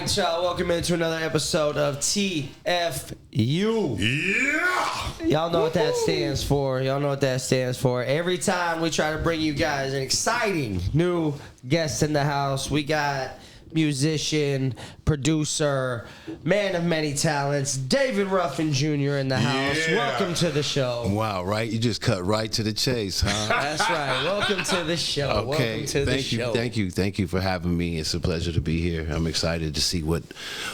right, y'all. Welcome into another episode of TFU. Yeah! Y'all know what that stands for. Every time we try to bring you guys an exciting new guest in the house, we got musician, producer, man of many talents, David Ruffin Jr. in the house. Yeah. Welcome to the show. Wow, right? You just cut right to the chase, huh? That's right. Welcome to the show. Okay. Welcome to the show. Thank you for having me. It's a pleasure to be here. I'm excited to see what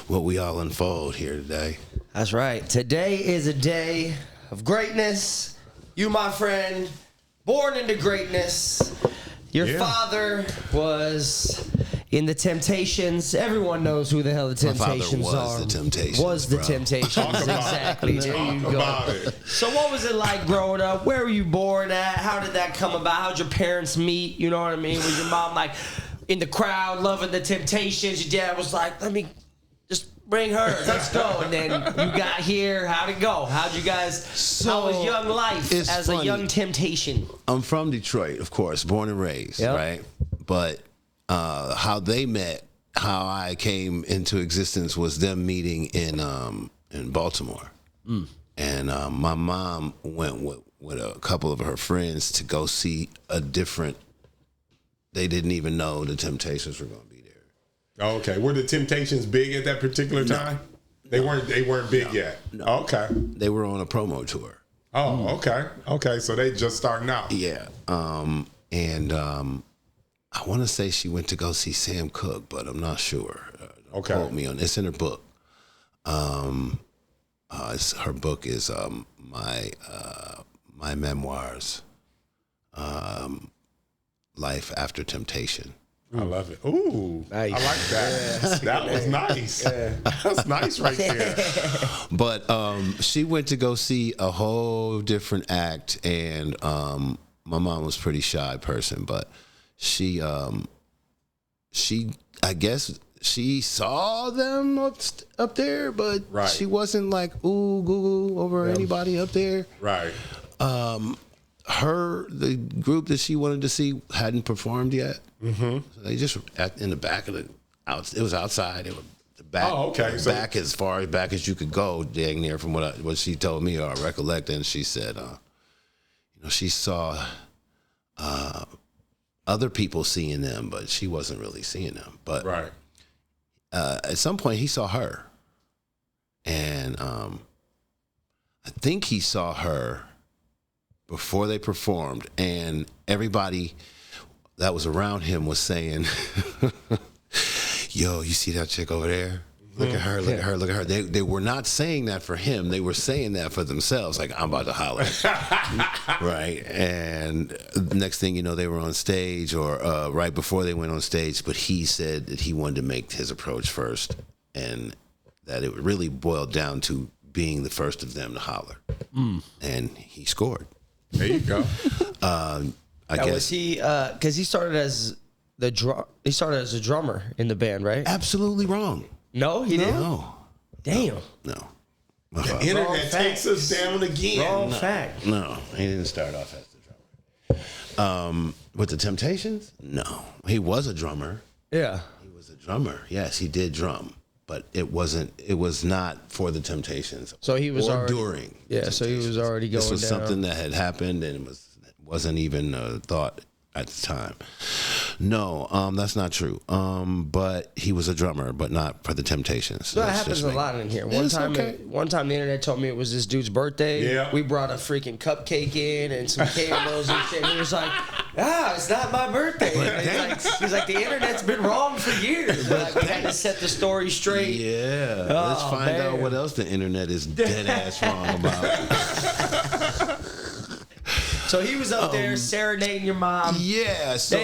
we all unfold here today. That's right. Today is a day of greatness. You, my friend, born into greatness. Your father was in the Temptations. Everyone knows who the hell the Temptations My father are. was the Temptations. Was the bro. Temptations. Exactly. There you Talk go. about it. So what was it like growing up? Where were you born at? How did that come about? How'd your parents meet? You know what I mean? Was your mom like in the crowd loving the Temptations? Your dad was like, let me just bring her. Let's go. And then you got here. How'd it go? How'd you guys, how was young life it's as funny. a young Temptation? I'm from Detroit, of course, born and raised, Yep. right? But how they met, how I came into existence was them meeting in Baltimore. And my mom went with a couple of her friends to go see they didn't even know the Temptations were going to be there. Okay, were the Temptations big at that particular time? They weren't big yet. No. Okay. They were on a promo tour. Oh, okay. Okay, so they just starting out. Yeah. I want to say she went to go see Sam Cooke, but I'm not sure. Don't Okay. quote me on it's in her book. Her book is my memoirs, Life After Temptation. I love it. Ooh, Nice. I like that. That was nice. That's nice right there. But she went to go see a whole different act, and my mom was a pretty shy person, but she I guess she saw them up there, but Right. she wasn't like ooh goo over anybody up there. Right. The group that she wanted to see hadn't performed yet. Mm-hmm. So they just in the back of it was outside. It was the back. Oh, okay. So- back as far back as you could go, dang near from what she told me or I recollect. And she said, she saw other people seeing them, but she wasn't really seeing them. But Right. at some point, he saw her, and I think he saw her before they performed, and everybody that was around him was saying, yo, you see that chick over there? Look at her, look at her, look at her. They were not saying that for him. They were saying that for themselves, like, I'm about to holler. Right? And next thing you know, they were on stage, or right before they went on stage, but he said that he wanted to make his approach first, and that it really boiled down to being the first of them to holler. And he scored. There you go. I Now, guess was he? Because he started as he started as a drummer in the band, right? absolutely wrong. No, he didn't. No, Damn. no. The internet Wrong takes us down again. Wrong fact. No, he didn't start off as the drummer. With the Temptations? No. He was a drummer. Yeah. He was a drummer. Yes, he did drum. But it was not for the Temptations. So he was or already during. Yeah. So he was already going This was down. something that had happened and it wasn't even a thought at the time. No, that's not true. But he was a drummer, but not for the Temptations. So that That's happens just a me. lot in here. It's okay. One time the internet told me it was this dude's birthday. Yeah. We brought a freaking cupcake in and some candles and shit. And he was like, it's not my birthday. And he's like, the internet's been wrong for years. Like, we had to set the story straight. Yeah. Oh, Let's find out man. what else the internet is dead ass wrong about. So he was up there serenading your mom. Yeah, so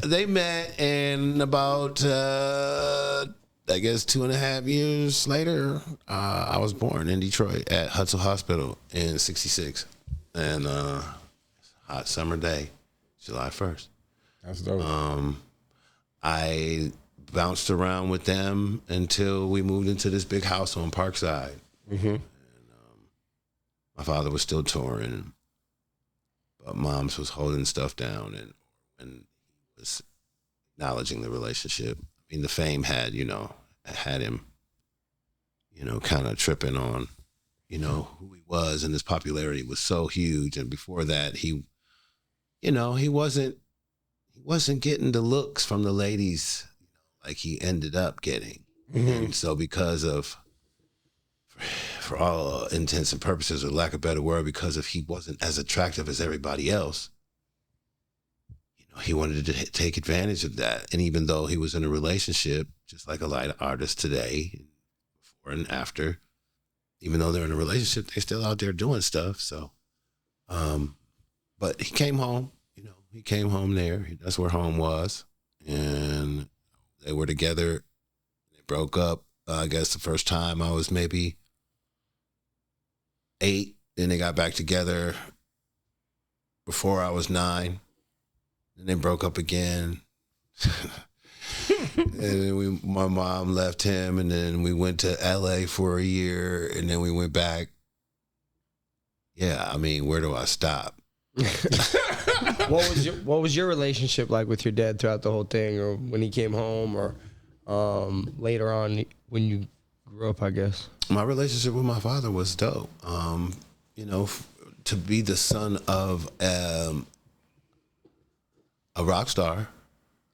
they met, and about I guess 2.5 years later, I was born in Detroit at Hudson Hospital in '66, and hot summer day, July 1st. That's dope. I bounced around with them until we moved into this big house on Parkside. Mm-hmm. And, my father was still touring, but Mom's was holding stuff down and was acknowledging the relationship. I mean, the fame had had him, kind of tripping on, who he was, and his popularity was so huge. And before that, he wasn't getting the looks from the ladies like he ended up getting. Mm-hmm. And so because of, for all intents and purposes, or lack of a better word, because he wasn't as attractive as everybody else, he wanted to take advantage of that. And even though he was in a relationship, just like a lot of artists today, before and after, even though they're in a relationship, they're still out there doing stuff. So, but he came home, he came home there. That's where home was. And they were together. They broke up, I guess the first time I was maybe 8. Then they got back together before I was 9. Then they broke up again. And then my mom left him, and then we went to LA for a year, and then we went back. Yeah, I mean, where do I stop? What was your relationship like with your dad throughout the whole thing, or when he came home, or later on when you grew up, I guess? My relationship with my father was dope. To be the son of a rock star.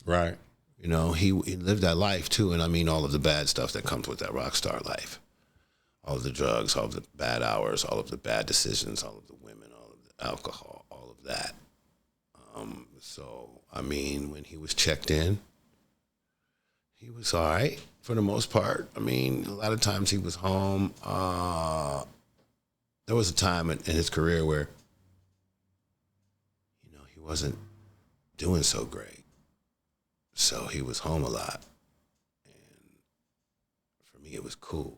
Right. He lived that life too, and I mean all of the bad stuff that comes with that rock star life. All of the drugs, all of the bad hours, all of the bad decisions, all of the women, all of the alcohol, all of that. So, I mean, when he was checked in, he was all right for the most part. I mean, a lot of times he was home. There was a time in his career where, he wasn't doing so great. So he was home a lot. And for me, it was cool.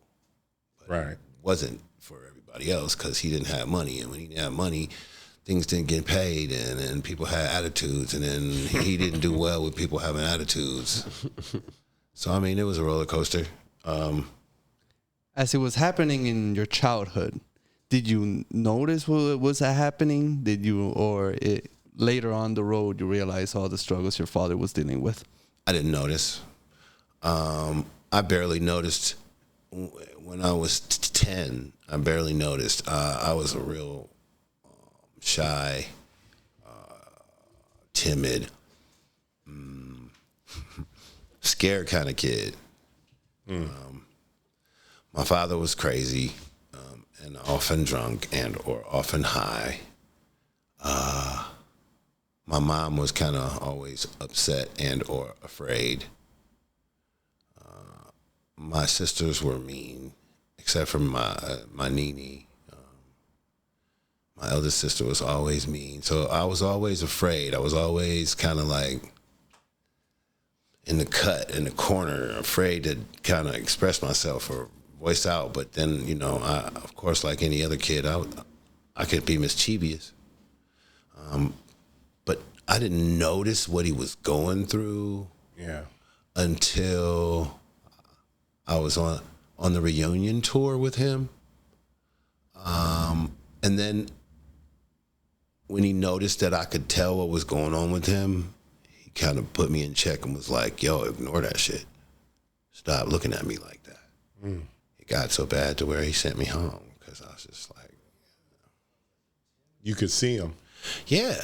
But right. It wasn't for everybody else because he didn't have money. And when he didn't have money, things didn't get paid. And people had attitudes. And then he didn't do well with people having attitudes. So, I mean, it was a roller coaster. As it was happening in your childhood, did you notice what was happening? Later on the road, you realize all the struggles your father was dealing with? I didn't notice. I barely noticed when I was 10. I barely noticed. I was a real shy, timid, scared kind of kid. My father was crazy and often drunk or often high. My mom was kind of always upset and or afraid. My sisters were mean, except for my Nene. My eldest sister was always mean. So I was always afraid. I was always kind of like in the corner, afraid to kind of express myself or voice out. But then, I, of course, like any other kid, I could be mischievous. But I didn't notice what he was going through until I was on the reunion tour with him. And then when he noticed that I could tell what was going on with him, he kind of put me in check and was like, yo, ignore that shit. Stop looking at me like that. It got so bad to where he sent me home because I was just like. You could see him. Yeah.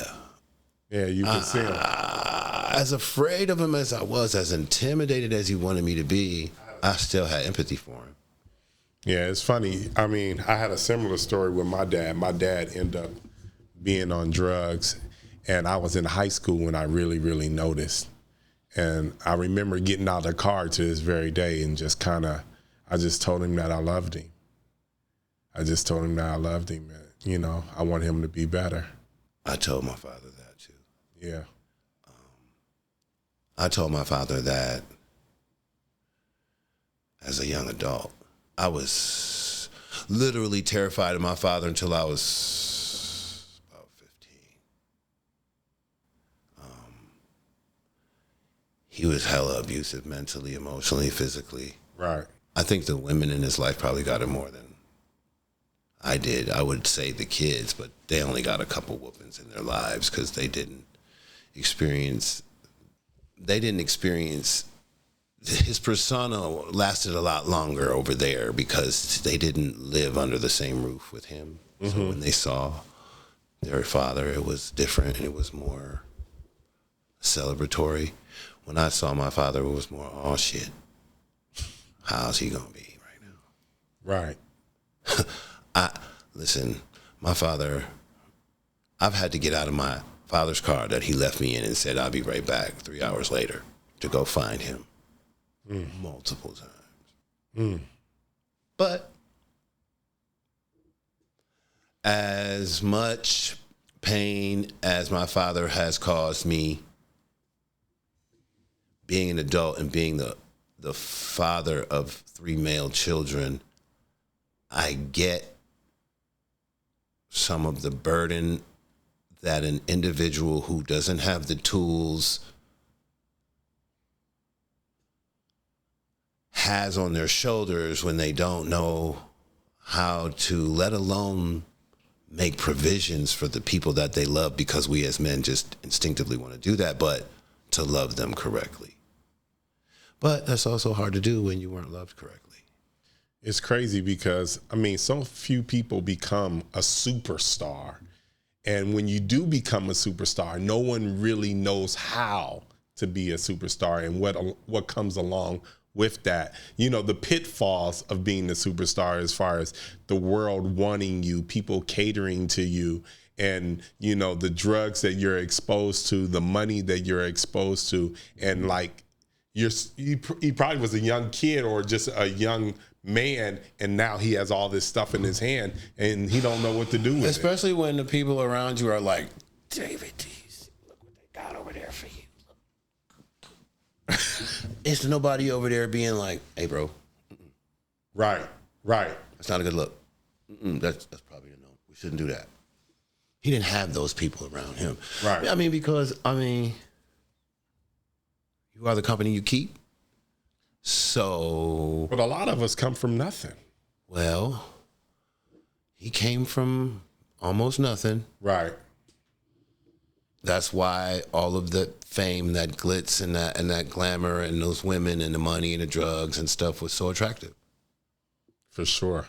Yeah, you could see him. As afraid of him as I was, as intimidated as he wanted me to be, I still had empathy for him. Yeah, it's funny. I mean, I had a similar story with my dad. My dad ended up being on drugs, and I was in high school when I really, really noticed. And I remember getting out of the car to this very day and just I just told him that I loved him. I just told him that I loved him. And, I want him to be better. I told my father that too. Yeah. I told my father that as a young adult. I was literally terrified of my father until I was about 15. He was hella abusive mentally, emotionally, physically. Right. I think the women in his life probably got it more than I did. I would say the kids, but they only got a couple whoopings in their lives because they didn't experience his persona lasted a lot longer over there because they didn't live under the same roof with him. So when they saw their father, it was different and it was more celebratory. When I saw my father, it was more, oh shit, how's he gonna be right now? Right. Listen, my father, I've had to get out of my father's car that he left me in and said I'll be right back 3 hours later to go find him multiple times. But as much pain as my father has caused me being an adult and being the father of 3 male children, I get some of the burden that an individual who doesn't have the tools has on their shoulders when they don't know how to, let alone make provisions for the people that they love, because we as men just instinctively want to do that, but to love them correctly. But that's also hard to do when you weren't loved correctly. It's crazy because, I mean, so few people become a superstar. And when you do become a superstar, no one really knows how to be a superstar and what comes along with that. You know, the pitfalls of being a superstar as far as the world wanting you, people catering to you, and, you know, the drugs that you're exposed to, the money that you're exposed to. And like, he probably was a young kid or just a young man, and now he has all this stuff in his hand and he don't know what to do with it. Especially when the people around you are like, David, look what they got over there for you. It's nobody over there being like, hey, bro. Right. That's not a good look. That's probably a no. We shouldn't do that. He didn't have those people around him. Right. I mean, because, you are the company you keep. So. But a lot of us come from nothing. Well, he came from almost nothing. Right. That's why all of the fame, that glitz and that glamour and those women and the money and the drugs and stuff was so attractive. For sure.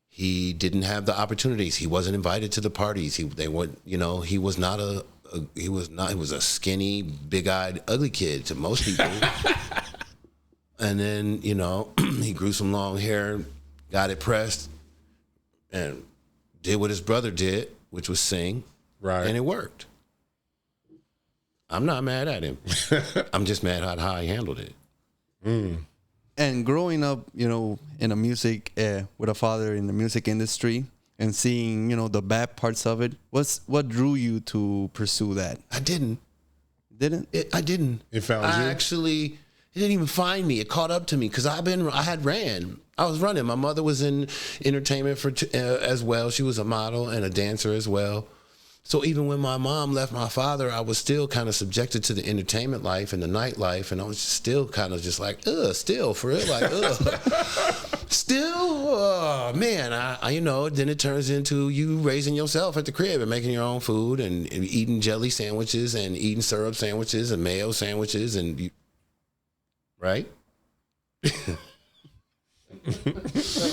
He didn't have the opportunities. He wasn't invited to the parties. He was a skinny, big-eyed, ugly kid to most people. And then, he grew some long hair, got it pressed, and did what his brother did, which was sing. Right. And it worked. I'm not mad at him. I'm just mad at how he handled it. And growing up, in a music, with a father in the music industry and seeing, the bad parts of it, what drew you to pursue that? I didn't. Didn't? I didn't. It found you? It didn't even find me. It caught up to me because I was running. My mother was in entertainment as well. She was a model and a dancer as well. So even when my mom left my father, I was still kind of subjected to the entertainment life and the nightlife, and I was still kind of just like, still for real, like, still, man. Then it turns into you raising yourself at the crib and making your own food and eating jelly sandwiches and eating syrup sandwiches and mayo sandwiches right? Start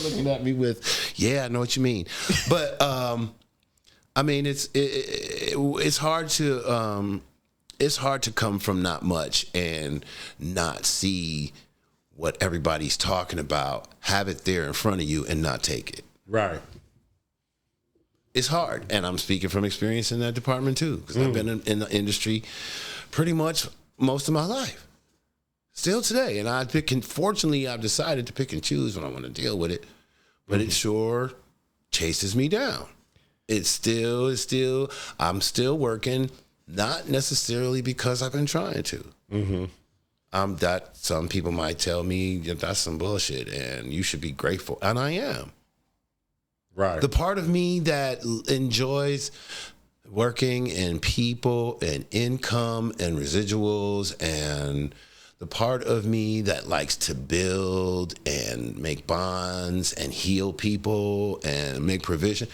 looking at me with, yeah, I know what you mean, but it's hard to come from not much and not see what everybody's talking about, have it there in front of you and not take it. Right. It's hard, and I'm speaking from experience in that department too, because I've been in the industry pretty much most of my life. Still today, and fortunately, I've decided to pick and choose when I want to deal with it, but it sure chases me down. I'm still working, not necessarily because I've been trying to. That some people might tell me that's some bullshit and you should be grateful, and I am. Right. The part of me that enjoys working and people and income and residuals, and the part of me that likes to build and make bonds and heal people and make provision,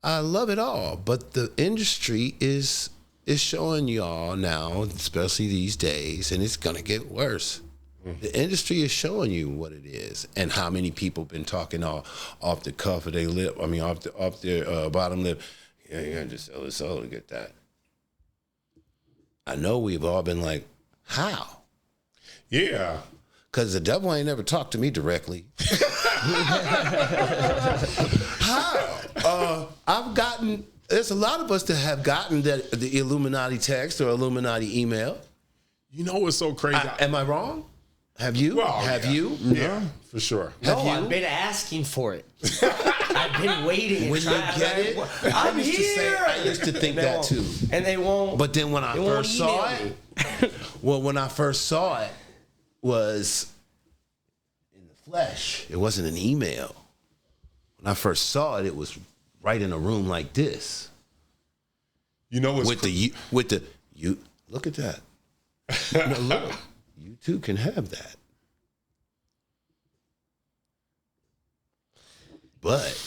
I love it all. But the industry is showing y'all now, especially these days, and it's gonna get worse. The industry is showing you what it is, and how many people been talking off the cuff of their lip. I mean, off their bottom lip. Yeah, you gotta just sell this soul to get that. I know we've all been like, how? Yeah. Because the devil ain't never talked to me directly. How? I've gotten. There's a lot of us that have gotten the Illuminati text or Illuminati email. You know what's so crazy? Am I wrong? Have you? Well, have you? Yeah, for sure. No, Have you? I've been asking for it. I've been waiting. When you get it, I'm I used to think that won't. too. And they won't. But then when I they won't first saw email it, when I first saw it was in the flesh. It wasn't an email. When I first saw it, it was right in a room like this. You know what's you look at that. No, look, you too can have that. But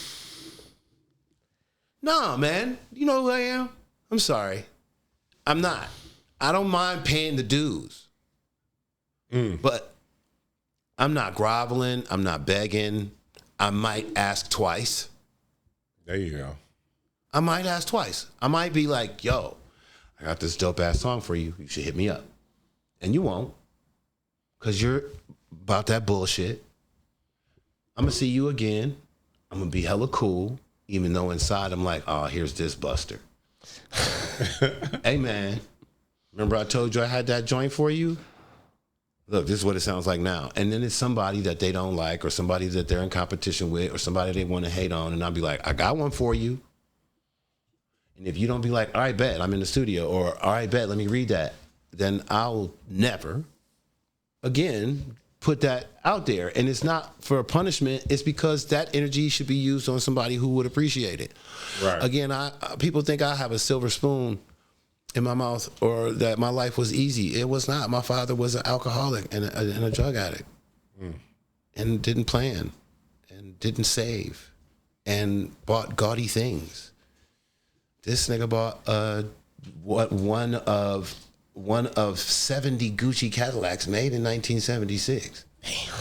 nah, man, you know who I am? I'm sorry. I'm not. I don't mind paying the dues. But I'm not groveling. I'm not begging. I might ask twice. There you go. I might ask twice. I might be like, yo, I got this dope ass song for you. You should hit me up. And you won't. Because you're about that bullshit. I'm going to see you again. I'm going to be hella cool. Even though inside I'm like, oh, here's this buster. Hey, man. Remember I told you I had that joint for you? Look, this is what it sounds like now. And then it's somebody that they don't like, or somebody that they're in competition with, or somebody they want to hate on. And I'll be like, I got one for you. And if you don't be like, all right, bet, I'm in the studio, or all right, bet, let me read that, then I'll never again put that out there. And it's not for a punishment. It's because that energy should be used on somebody who would appreciate it. Right. Again, people think I have a silver spoon in my mouth, or that my life was easy. It was not. My father was an alcoholic and a drug addict, and didn't plan, and didn't save, and bought gaudy things. This nigga bought one of 70 Gucci Cadillacs made in 1976. Damn.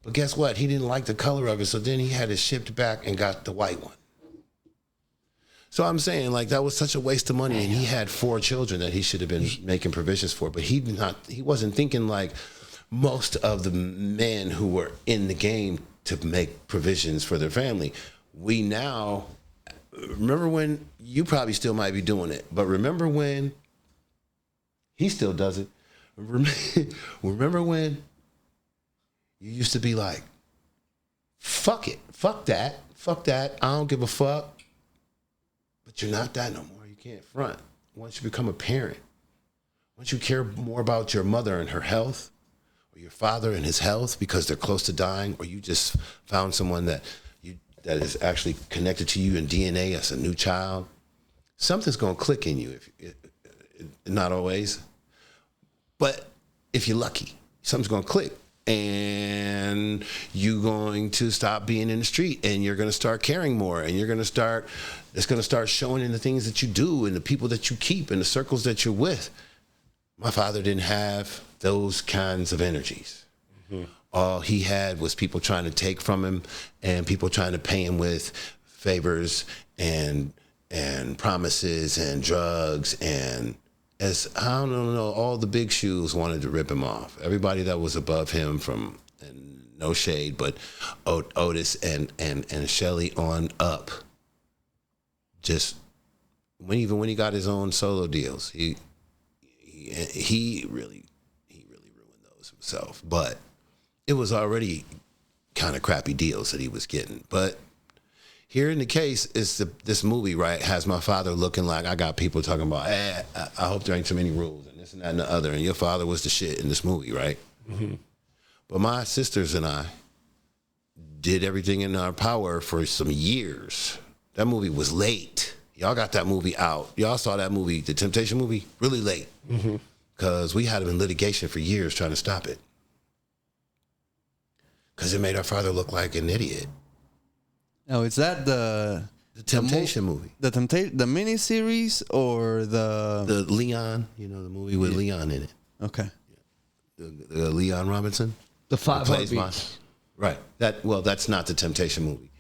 But guess what? He didn't like the color of it, so then he had it shipped back and got the white one. So I'm saying, like, that was such a waste of money, and he had 4 children that he should have been making provisions for. But he wasn't thinking like most of the men who were in the game to make provisions for their family. We now remember when you probably still might be doing it, but remember when he still does it. Remember when you used to be like, fuck it, fuck that, I don't give a fuck. But you're not that no more. You can't front. Once you become a parent, once you care more about your mother and her health, or your father and his health because they're close to dying, or you just found someone that is actually connected to you in DNA as a new child, something's going to click in you. Not always, but if you're lucky, something's going to click. And you're going to stop being in the street, and you're going to start caring more, and it's going to start showing in the things that you do and the people that you keep and the circles that you're with. My father didn't have those kinds of energies. Mm-hmm. All he had was people trying to take from him, and people trying to pay him with favors and promises and drugs, and as I don't know, all the big shoes wanted to rip him off. Everybody that was above him, from, and no shade, but Otis and Shelly on up. Just even when he got his own solo deals, he really ruined those himself. But it was already kind of crappy deals that he was getting. But here in the case is this movie, right, has my father looking like, I got people talking about, I hope there ain't too many rules and this and that and the other, and your father was the shit in this movie, right? Mm-hmm. But my sisters and I did everything in our power for some years. That movie was late. Y'all got that movie out. Y'all saw that movie, the Temptation movie, really late. Because we had him in litigation for years trying to stop it. Because it made our father look like an idiot. Now, is that the Temptation movie? The miniseries or the Leon, the movie with Leon in it. Okay. the Leon Robinson. The Five plays Heartbeats. Right. That's not the Temptation movie.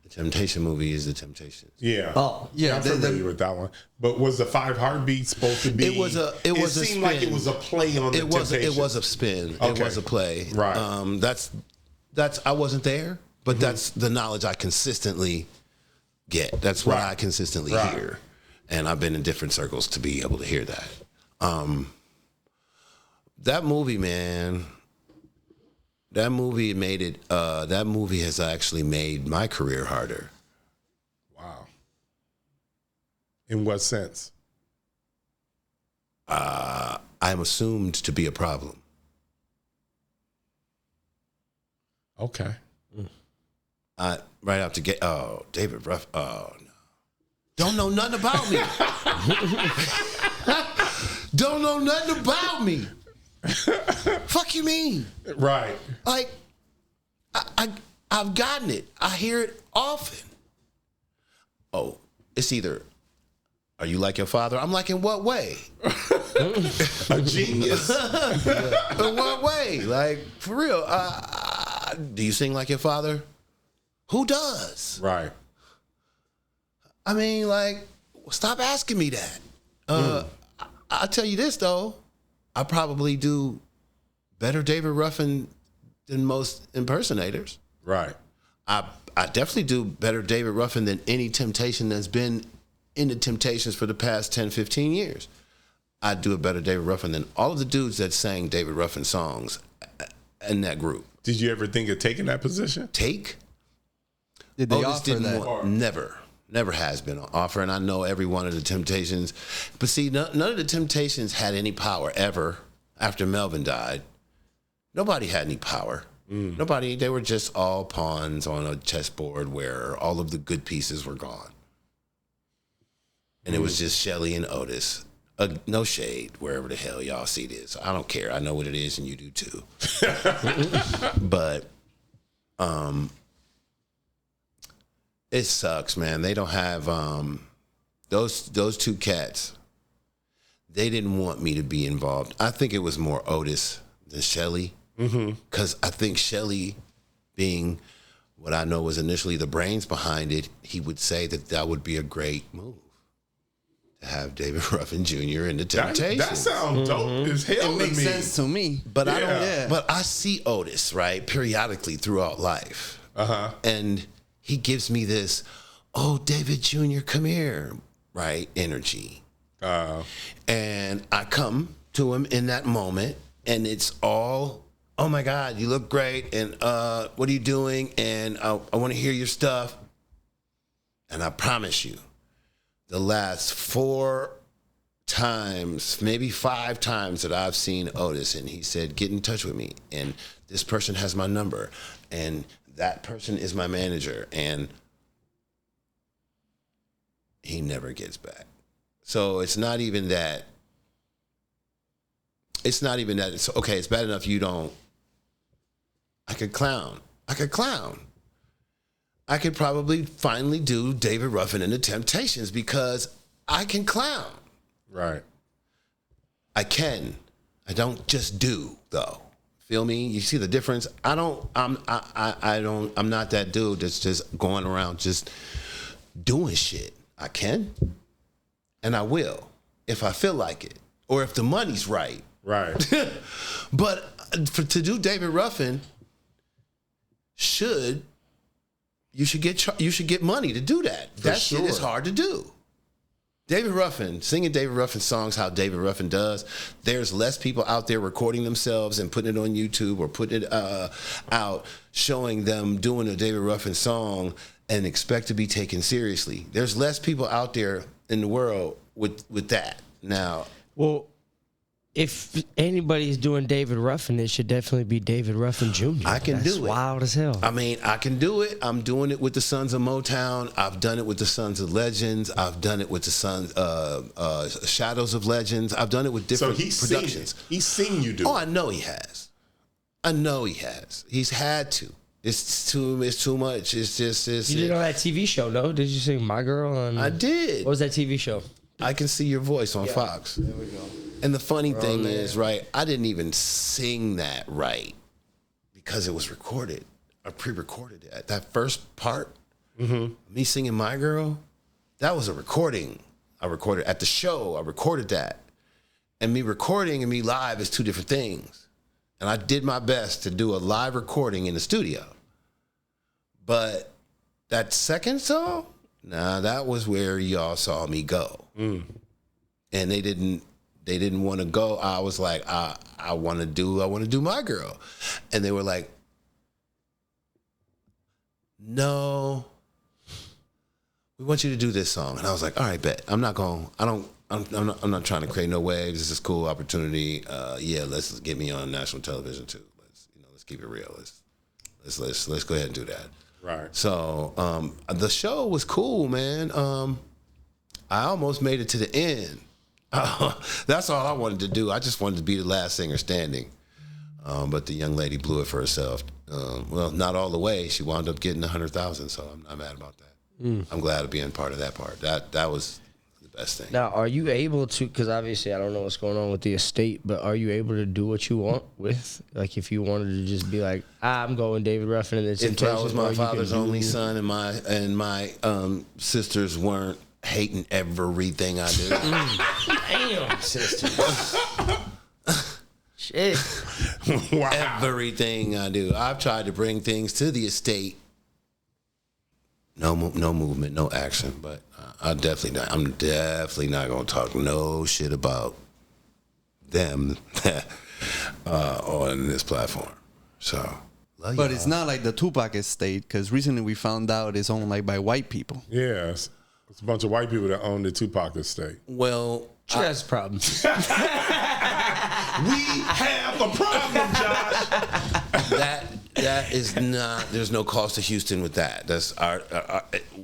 The Temptation movie is the Temptations. Yeah. Oh, yeah. I'm familiar with that one. But was the Five Heartbeats supposed to be? It seemed like it was a play on the Temptations. It was a spin. Okay. It was a play. Right. That's I wasn't there, but that's the knowledge I consistently get. That's what I consistently hear. And I've been in different circles to be able to hear that. That movie, man. That movie made it. That movie has actually made my career harder. Wow. In what sense? I'm assumed to be a problem. Okay. Right out the gate. Oh, David Ruffin. Oh no. Don't know nothing about me. Don't know nothing about me. Fuck you mean? Right. Like, I've gotten it. I hear it often. Oh, it's either, are you like your father? I'm like, in what way? A genius. In what way? Like, for real. Do you sing like your father? Who does? Right. I mean, like, stop asking me that. I'll tell you this, though. I probably do better David Ruffin than most impersonators. Right. I definitely do better David Ruffin than any Temptation that's been in the Temptations for the past 10, 15 years. I do a better David Ruffin than all of the dudes that sang David Ruffin songs in that group. Did you ever think of taking that position? Take? Did they Otis offer didn't that? want, never has been an offer, and I know every one of the Temptations. But see, none of the Temptations had any power ever after Melvin died. Nobody had any power. Nobody. They were just all pawns on a chessboard where all of the good pieces were gone. And it was just Shelly and Otis. No shade, wherever the hell y'all see this. I don't care. I know what it is, and you do too. But it sucks, man. They don't have those two cats. They didn't want me to be involved. I think it was more Otis than Shelly. Because I think Shelly, being what I know was initially the brains behind it, he would say that would be a great move to have David Ruffin Jr. in the Temptations. That sounds dope as hell. It makes sense to me. But I don't. Yeah. But I see Otis, right, periodically throughout life, and he gives me this, "Oh, David Jr., come here," right, energy. And I come to him in that moment, and it's all, "Oh my God, you look great," and what are you doing? And I want to hear your stuff. And I promise you, the last 4 times, maybe 5 times that I've seen Otis, and he said, "Get in touch with me," and this person has my number, and that person is my manager, and he never gets back. So it's not even that. It's okay. It's bad enough you don't. I could clown. I could probably finally do David Ruffin and the Temptations because I can clown. Right. I can. I don't just do though. Feel me? You see the difference? I'm not that dude that's just going around just doing shit. I can. And I will if I feel like it or if the money's right. Right. But to do David Ruffin, you should get money to do that. That shit is hard to do. David Ruffin, singing David Ruffin songs how David Ruffin does, there's less people out there recording themselves and putting it on YouTube or putting it out, showing them doing a David Ruffin song and expect to be taken seriously. There's less people out there in the world with that. Now, well, if anybody's doing David Ruffin, it should definitely be David Ruffin Jr. I can do it. Wild as hell. I mean, I can do it. I'm doing it with the Sons of Motown. I've done it with the Sons of Legends. I've done it with the Sons Shadows of Legends. I've done it with different productions. He's seen you do. Oh, I know he has. He's had to. It's too much. It's just. You did on that TV show, no? Did you sing My Girl? I did. What was that TV show? I can see your voice on Fox. There we go. And the funny thing is, right, I didn't even sing that right because it was recorded. I pre-recorded it. That first part, me singing My Girl, that was a recording. I recorded at the show. I recorded that. And me recording and me live is two different things. And I did my best to do a live recording in the studio. But that second song, that was where y'all saw me go. And they didn't want to go. I was like, I want to do My Girl. And they were like, no, we want you to do this song. And I was like, all right, bet. I'm not trying to create no waves. This is a cool opportunity. Let's get me on national television too. Let's keep it real. Let's go ahead and do that. Right. So the show was cool, man. I almost made it to the end. That's all I wanted to do. I just wanted to be the last singer standing. But the young lady blew it for herself. Well, not all the way. She wound up getting 100,000, so I'm not mad about that. I'm glad to be in part of that part. That was the best thing. Now, are you able to, because obviously I don't know what's going on with the estate, but are you able to do what you want with, like if you wanted to just be like, I'm going David Ruffin and it's If I was my father's only son and my sisters weren't hating everything I do. Damn, sisters. Shit. Wow. Everything I do. I've tried to bring things to the estate. No movement, no action, but I'm definitely not going to talk no shit about them on this platform. So, But it's not like the Tupac estate, because recently we found out it's owned like by white people. Yes. It's a bunch of white people that own the Tupac estate. well, That's problems. We have a problem, Josh. that is not. There's no cost to Houston with that. That's our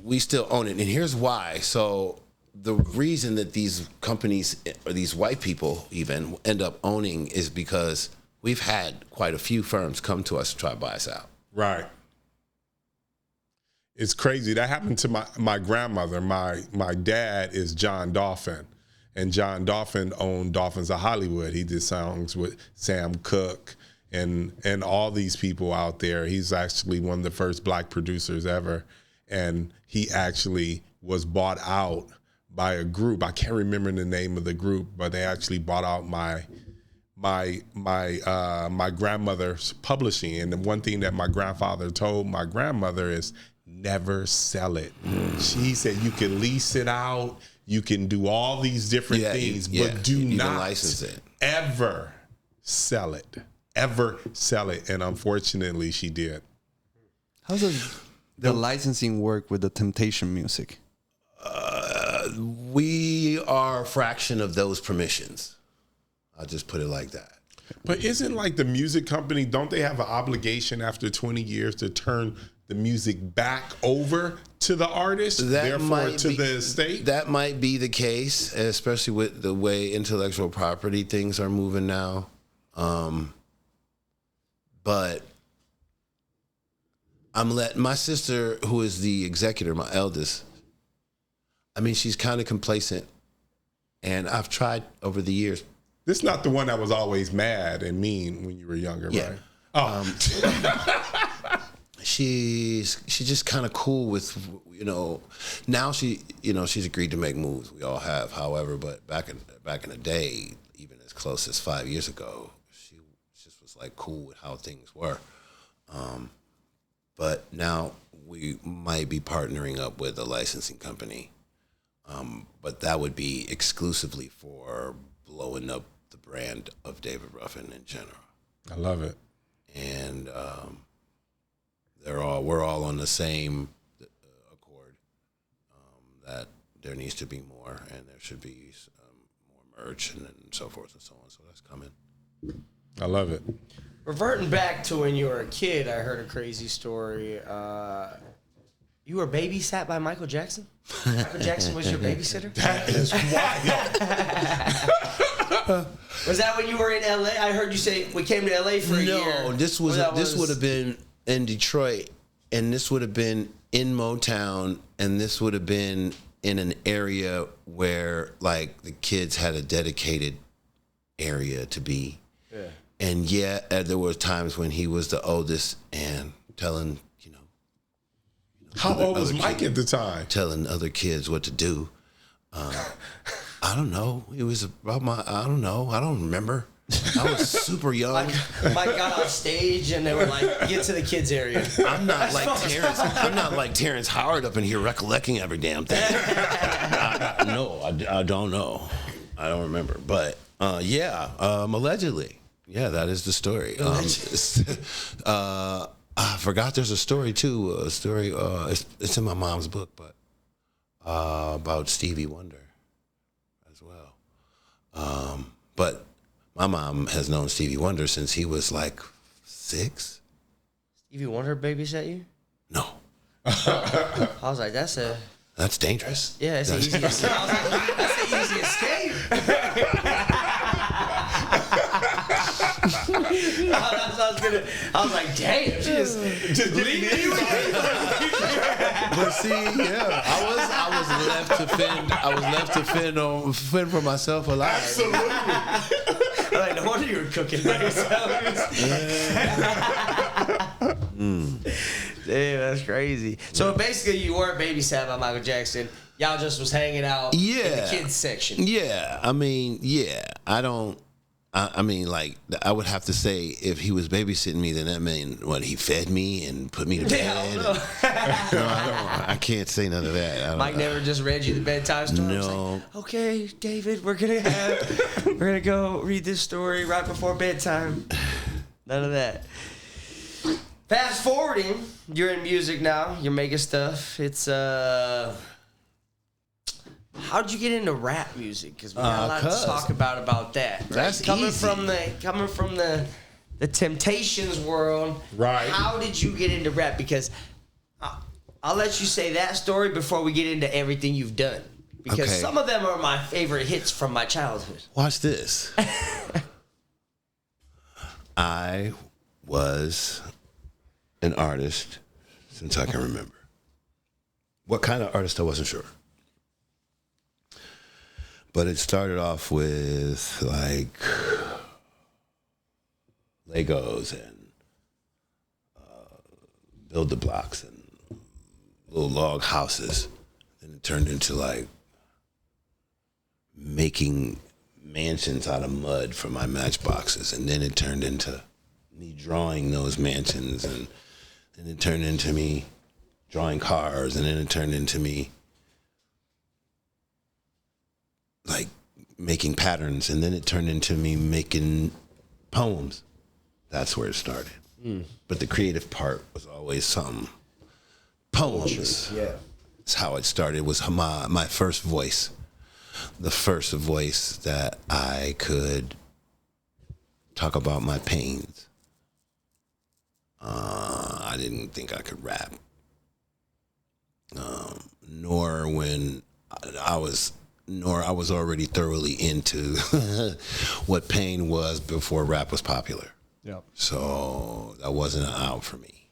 we still own it, and here's why. So the reason that these companies or these white people even end up owning is because we've had quite a few firms come to us to try to buy us out. Right. It's crazy. That happened to my grandmother. My dad is John Dolphin, and John Dolphin owned Dolphins of Hollywood. He did songs with Sam Cooke and all these people out there. He's actually one of the first black producers ever, and he actually was bought out by a group. I can't remember the name of the group, but they actually bought out my grandmother's publishing. And the one thing that my grandfather told my grandmother is never sell it. She said you can lease it out, you can do all these different things, but do not license it. ever sell it. Ever sell it. And unfortunately she did. How does the licensing work with the Temptation music? We are a fraction of those permissions. I'll just put it like that. But isn't like the music company, don't they have an obligation after 20 years to turn the music back over to the artist, therefore to the estate? That might be the case, especially with the way intellectual property things are moving now. But I'm letting my sister, who is the executor, my eldest, I mean, she's kind of complacent. And I've tried over the years. This is not the one that was always mad and mean when you were younger, right? Oh. She's just kind of cool with, now she's agreed to make moves. We all have, however, but back in the day, even as close as 5 years ago, she just was like cool with how things were. But now we might be partnering up with a licensing company. But that would be exclusively for blowing up the brand of David Ruffin in general. I love it. And we're all on the same accord that there needs to be more, and there should be more merch and so forth and so on. So that's coming. I love it. Reverting back to when you were a kid, I heard a crazy story. You were babysat by Michael Jackson? Michael Jackson was your babysitter? That is wild. Was that when you were in LA? I heard you say we came to LA for a year. No, this would have been in Detroit, and this would have been in Motown, and this would have been in an area where like the kids had a dedicated area to be. Yeah. And there were times when he was the oldest and telling, How old was Mike at the time? Telling other kids what to do. I don't know. It was about I don't know. I don't remember. I was super young. Mike got on stage and they were like, get to the kids area. I'm not like Terrence Howard up in here recollecting every damn thing. No, I don't know. I don't remember. But allegedly. Yeah, that is the story. I forgot there's a story too. It's in my mom's book, but about Stevie Wonder as well. But my mom has known Stevie Wonder since he was like 6. Stevie Wonder babysat you? No. I was like, that's dangerous. Yeah, it's an easy escape. I was like, that's an easy escape. I was like, damn, she just leave me. But see, I was left to fend for myself alive. Absolutely. I'm like, no wonder you were cooking by yourself. Damn, that's crazy. So basically, you weren't babysat by Michael Jackson. Y'all just was hanging out in the kids section. Yeah, I mean, like, I would have to say if he was babysitting me, then that meant he fed me and put me to bed. I can't say none of that. Mike never just read you the bedtime story. No. Like, okay, David, we're gonna go read this story right before bedtime. None of that. Fast forwarding, you're in music now. You're making stuff. It's how'd you get into rap music? Because we got a lot to talk about that. Right? That's coming easy. Coming from the Temptations world. Right. How did you get into rap? Because I'll let you say that story before we get into everything you've done. Because some of them are my favorite hits from my childhood. Watch this. I was an artist since I can remember. What kind of artist, I wasn't sure. But it started off with like Legos and build the blocks and little log houses. And it turned into like making mansions out of mud for my matchboxes. And then it turned into me drawing those mansions. And then it turned into me drawing cars. And then it turned into me like making patterns, and then it turned into me making poems. That's where it started. But the creative part was always something. Poems. Yeah. That's how it started. It was my first voice. The first voice that I could talk about my pains. I didn't think I could rap. Nor I was already thoroughly into what pain was before rap was popular. Yep. So that wasn't out for me.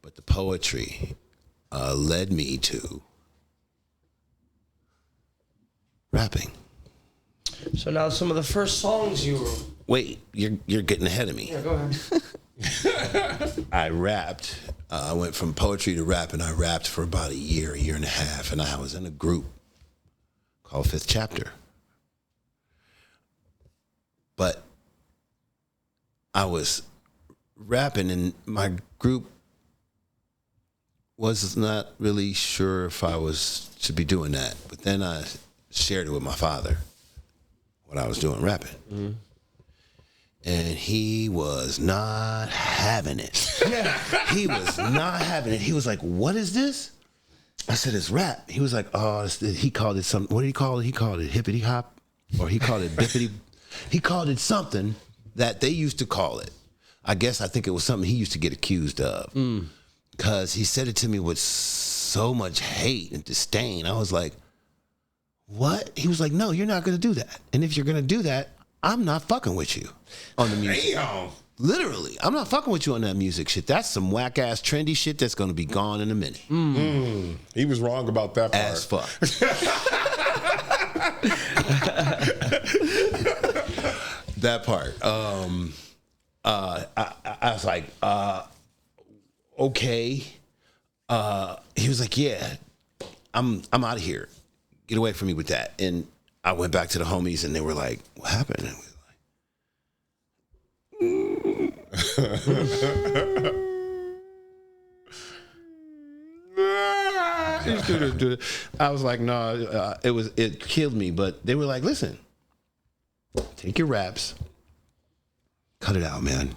But the poetry led me to rapping. So now some of the first songs you were... Wait, you're getting ahead of me. Yeah, go ahead. I rapped. I went from poetry to rap, and I rapped for about a year and a half, and I was in a group called Fifth Chapter. But I was rapping, and my group was not really sure if I was to be doing that. But then I shared it with my father, what I was doing rapping. Mm-hmm. And he was not having it. Yeah. He was not having it. He was like, "What is this?" I said, "It's rap." He was like, "Oh," he called it something. What did he call it? He called it hippity hop, or he called it bippity. He called it something that they used to call it. I think it was something he used to get accused of. Because he said it to me with so much hate and disdain. I was like, "What?" He was like, "No, you're not going to do that. And if you're going to do that, I'm not fucking with you on the music." Damn. Literally, I'm not fucking with you on that music shit. That's some whack ass trendy shit that's gonna be gone in a minute. He was wrong about that part. As fuck. That part. I was like, okay. He was like, yeah, I'm out of here. Get away from me with that. And I went back to the homies and they were like, what happened? And we were like, I was like, no, it killed me. But they were like, listen, take your raps, cut it out, man.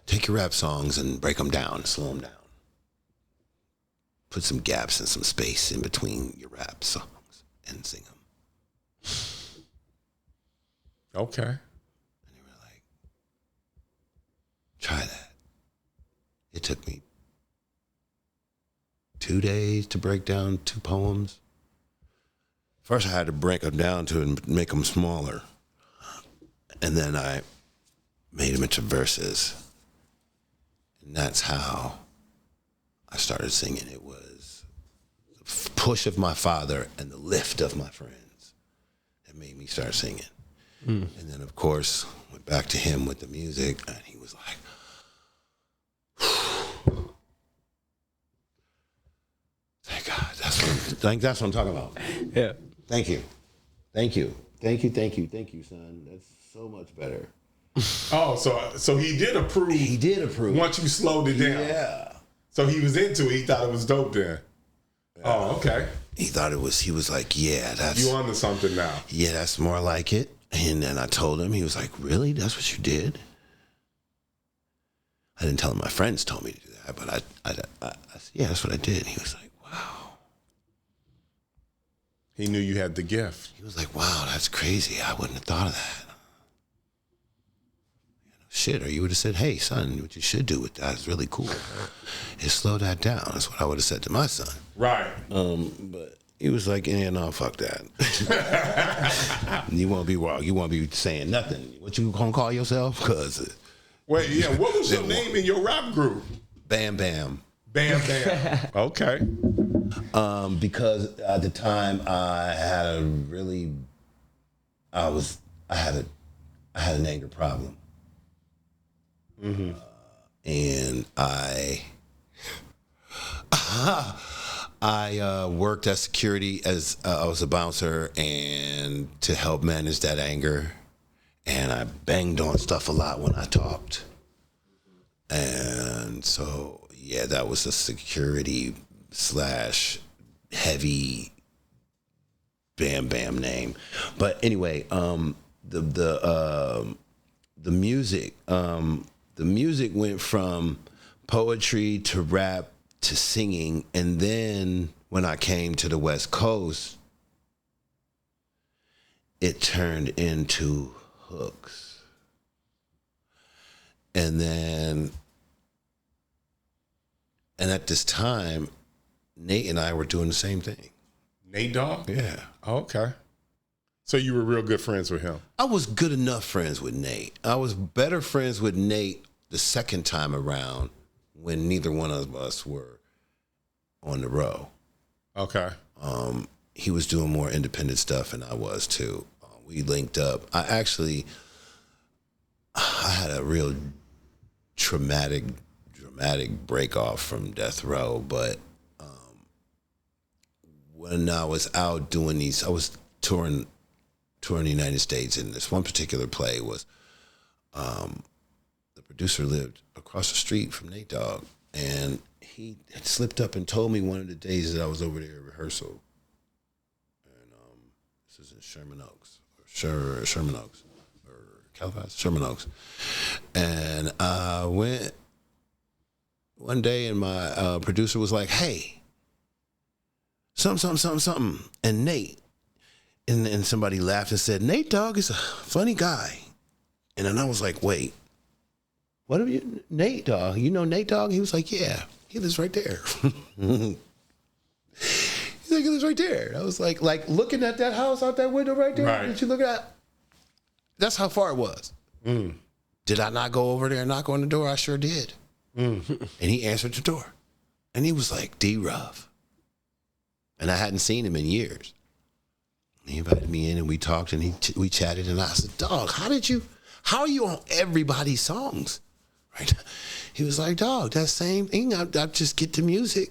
Take your rap songs and break them down, slow them down. Put some gaps and some space in between your rap songs and sing them. Okay. And they were like, try that. It took me 2 days to break down 2 poems. First, I had to break them down to make them smaller. And then I made them into verses. And that's how I started singing. It was the push of my father and the lift of my friends that made me start singing. And then, of course, went back to him with the music, and he was like, thank God. That's what I'm talking about. Yeah. Thank you, son. That's so much better. Oh, so he did approve. He did approve. Once you slowed it down. Yeah. So he was into it. He thought it was dope then. Yeah. Oh, okay. He was like, yeah, that's... You onto something now. Yeah, that's more like it. And then I told him, he was like, really? That's what you did? I didn't tell him my friends told me to do that, but I said, yeah, that's what I did. And he was like, wow. He knew you had the gift. He was like, wow, that's crazy. I wouldn't have thought of that. Shit, or you would have said, hey, son, what you should do with that is really cool. Is slow that down. That's what I would have said to my son. Right. But he was like, yeah, no, fuck that. You won't be wrong. You won't be saying nothing. What you gonna call yourself? Cause wait, yeah, what was your name in your rap group? Bam Bam. Bam Bam. Okay. Because at the time I had an anger problem. Mm-hmm. And I worked as security as I was a bouncer and to help manage that anger. And I banged on stuff a lot when I talked. And so, yeah, that was a security / heavy Bam Bam name. But anyway, the music went from poetry to rap to singing, and then when I came to the West Coast, it turned into hooks. And at this time, Nate and I were doing the same thing. Nate Dogg? Yeah. Oh, okay. So you were real good friends with him? I was good enough friends with Nate. I was better friends with Nate the second time around when neither one of us were on the row. Okay. He was doing more independent stuff and I was too. We linked up. I had a real dramatic break off from death row, but when I was out doing these, I was touring the United States, and this one particular play was the producer lived across the street from Nate Dogg, and he had slipped up and told me one of the days that I was over there at rehearsal, and this is in Sherman Oaks, or Calabasas, Sherman Oaks, and I went one day, and my producer was like, "Hey, something," and Nate. And somebody laughed and said, Nate Dogg is a funny guy. And then I was like, wait, what are you, Nate Dogg? You know Nate Dogg? He was like, yeah, he lives right there. He's like, he lives right there. I was like looking at that house out that window right there. Right. Did you look at that? That's how far it was. Did I not go over there and knock on the door? I sure did. And he answered the door. And he was like, D-Ruff. And I hadn't seen him in years. He invited me in and we talked and we chatted. And I said, dog, how are you on everybody's songs? Right? He was like, dog, that same thing. I just get the music.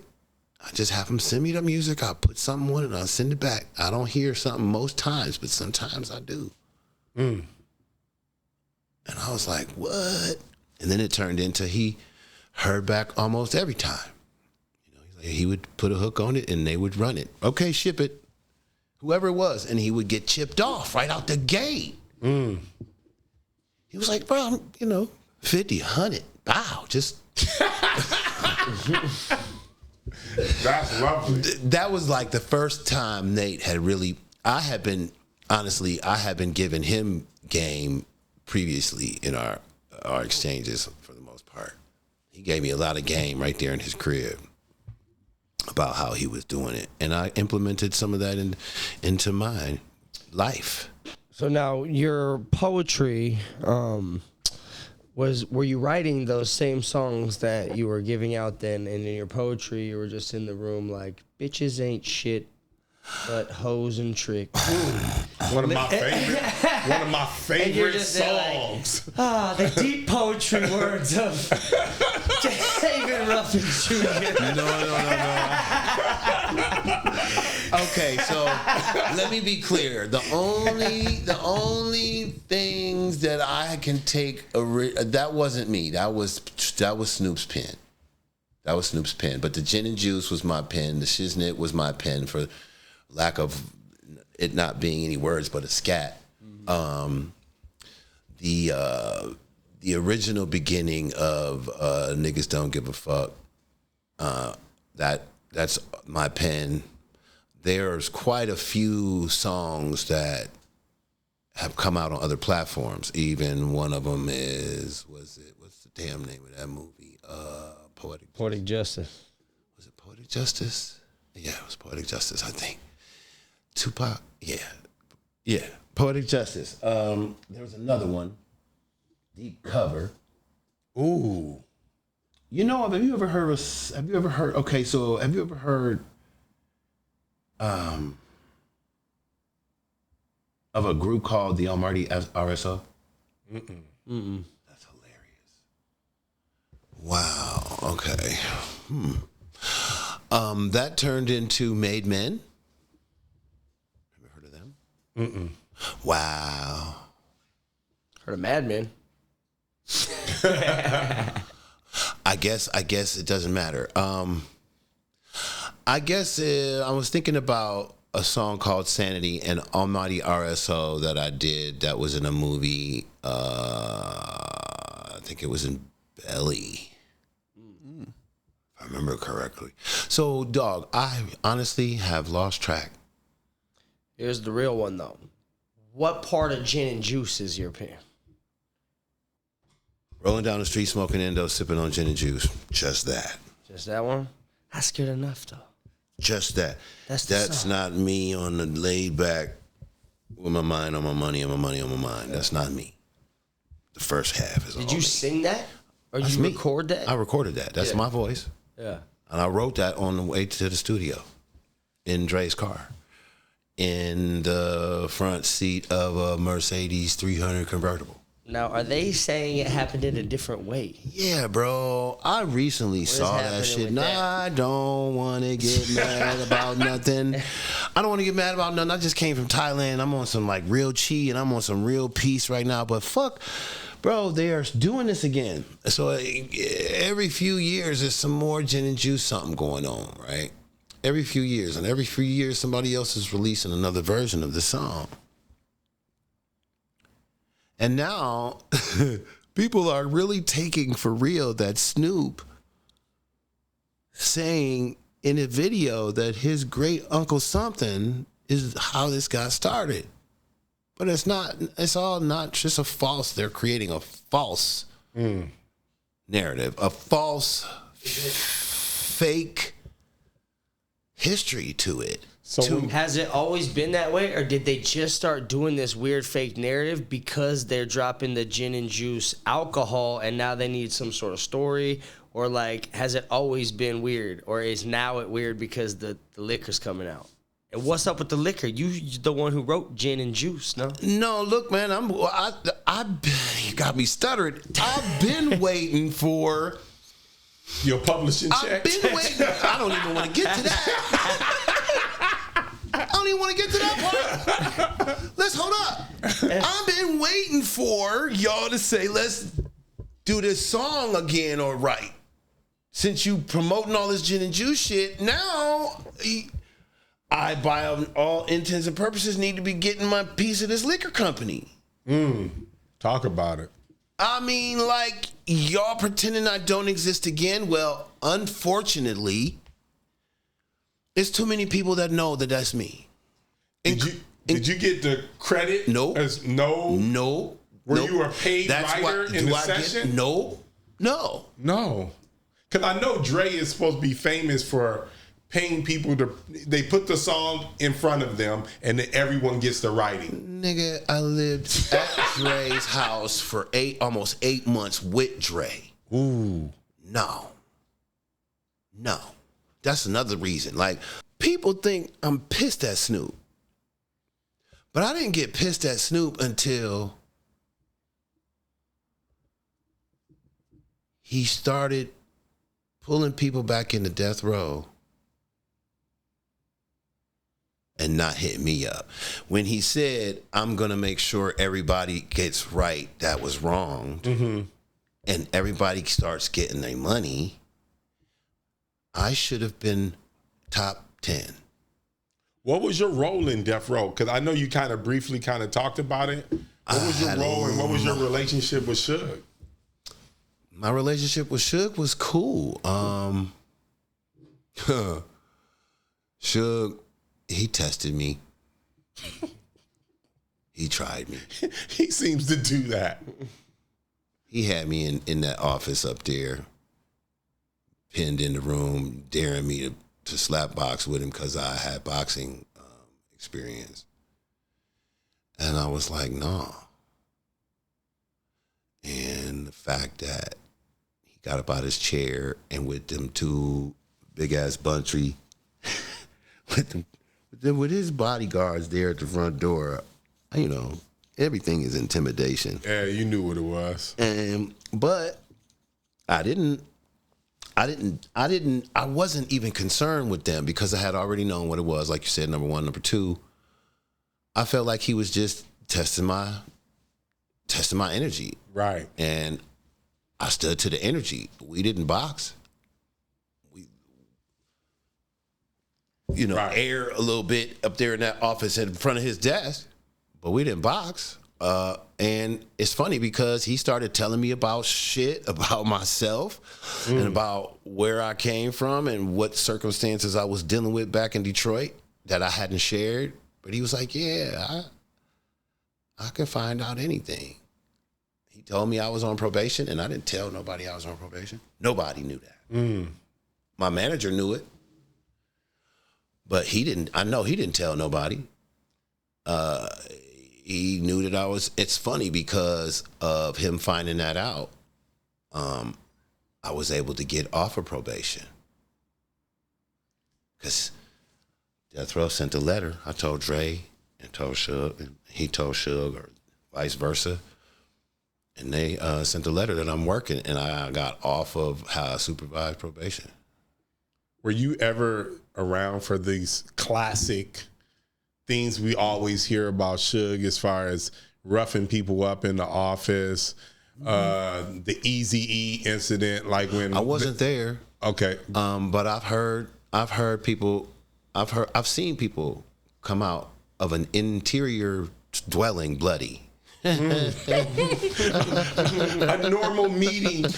I just have them send me the music. I'll put something on it and I'll send it back. I don't hear something most times, but sometimes I do. And I was like, what? And then it turned into he heard back almost every time. You know, he's like, he would put a hook on it and they would run it. Okay, ship it. Whoever it was. And he would get chipped off right out the gate. He was like, bro, 50, 100. Wow, just. That's lovely. That was like the first time Nate had really, I had been giving him game previously in our exchanges for the most part. He gave me a lot of game right there in his crib about how he was doing it. And I implemented some of that into my life. So now your poetry, were you writing those same songs that you were giving out then, and in your poetry you were just in the room like, bitches ain't shit but hoes and tricks? One of my favorite songs. Like, the deep poetry words of David Ruffin Jr. No. Okay, so let me be clear. The only things that I can take that wasn't me. That was Snoop's pen. That was Snoop's pen. But the Gin and Juice was my pen. The Shiznit was my pen for lack of it not being any words but a scat. The original beginning of Niggas Don't Give a Fuck. That's my pen. There's quite a few songs that have come out on other platforms. Even one of them what's the damn name of that movie? Poetic Justice. Was it Poetic Justice? Yeah, it was Poetic Justice, I think. Tupac, yeah, Poetic Justice. There was another one, Deep Cover. Ooh, have you ever heard? Okay, so have you ever heard of a group called the Almighty RSO? That's hilarious. Wow. Okay. That turned into Made Men. Wow. Heard of Mad Men. I guess it doesn't matter. I guess I was thinking about a song called Sanity and Almighty RSO that I did that was in a movie. I think it was in Belly. If I remember correctly. So, dog, I honestly have lost track. Here's the real one, though. What part of Gin and Juice is your pen? Rolling down the street, smoking Indo, sipping on gin and juice. Just that. Just that one? That's good enough, though. Just that. That's song. Not me on the laid back with my mind on my money and my money on my mind. That's not me. The first half is all Did you me. sing that? Or did That's you me. record that? I recorded that. That's my voice. Yeah. And I wrote that on the way to the studio in Dre's car. In the front seat of a Mercedes 300 convertible. Now, are they saying it happened in a different way? Yeah, bro. I recently saw that shit. I don't want to get mad about nothing. I don't want to get mad about nothing. I just came from Thailand. I'm on some like real chi and I'm on some real peace right now. But fuck, bro, they are doing this again. So every few years, there's some more gin and juice something going on, right? Every few years. And every few years, somebody else is releasing another version of the song. And now, people are really taking for real that Snoop saying in a video that his great uncle something is how this got started. But it's not, it's all not just a false, they're creating a false narrative, a false, fake history to it. So has it always been that way, or did they just start doing this weird fake narrative because they're dropping the gin and juice alcohol and now they need some sort of story? Or like, has it always been weird, or is now it weird because the liquor's coming out? And what's up with the liquor? You're the one who wrote gin and juice, no? No, look, man, you got me stuttering. I've been waiting for your publishing check. I've been waiting. I don't even want to get to that. I don't even want to get to that part. Let's hold up. I've been waiting for y'all to say, let's do this song again or right. Since you promoting all this gin and juice shit, now I, by all intents and purposes, need to be getting my piece of this liquor company. Talk about it. I mean, like, y'all pretending I don't exist again? Well, unfortunately, there's too many people that know that that's me. Did you get the credit? No. No. Were you a paid writer in the session? No. Because I know Dre is supposed to be famous for paying people they put the song in front of them and then everyone gets the writing. Nigga, I lived at Dre's house for almost 8 months with Dre. Ooh. No. That's another reason. Like, people think I'm pissed at Snoop. But I didn't get pissed at Snoop until he started pulling people back into death row and not hitting me up. When he said, I'm going to make sure everybody gets right that was wronged, and everybody starts getting their money, I should have been top 10. What was your role in death row? Because I know you kind of briefly talked about it. What was your role and what was your relationship with Suge? My relationship with Suge was cool. Suge, he tested me. He tried me. He seems to do that. He had me in that office up there, pinned in the room, daring me to slap box with him because I had boxing experience. And I was like, nah. And the fact that he got up out his chair and with them two big-ass Buntry, with his bodyguards there at the front door, you know, everything is intimidation. Yeah, you knew what it was. But I wasn't even concerned with them because I had already known what it was. Like you said, number one. Number two, I felt like he was just testing my energy. Right. And I stood to the energy. We didn't box. We, air a little bit up there in that office in front of his desk, but we didn't box. And it's funny because he started telling me about shit about myself and about where I came from and what circumstances I was dealing with back in Detroit that I hadn't shared. But he was like, yeah, I can find out anything. He told me I was on probation, and I didn't tell nobody I was on probation. Nobody knew that. My manager knew it, but he didn't. I know he didn't tell nobody. He knew that I was. It's funny because of him finding that out. I was able to get off of probation because Death Row sent a letter. I told Dre and told Suge, and he told Suge, or vice versa. And they sent a letter that I'm working, and I got off of supervised probation. Were you ever around for these classic things we always hear about Suge as far as roughing people up in the office, the Eazy-E incident, like when I wasn't there. Okay. But I've seen people come out of an interior dwelling bloody. A normal meeting at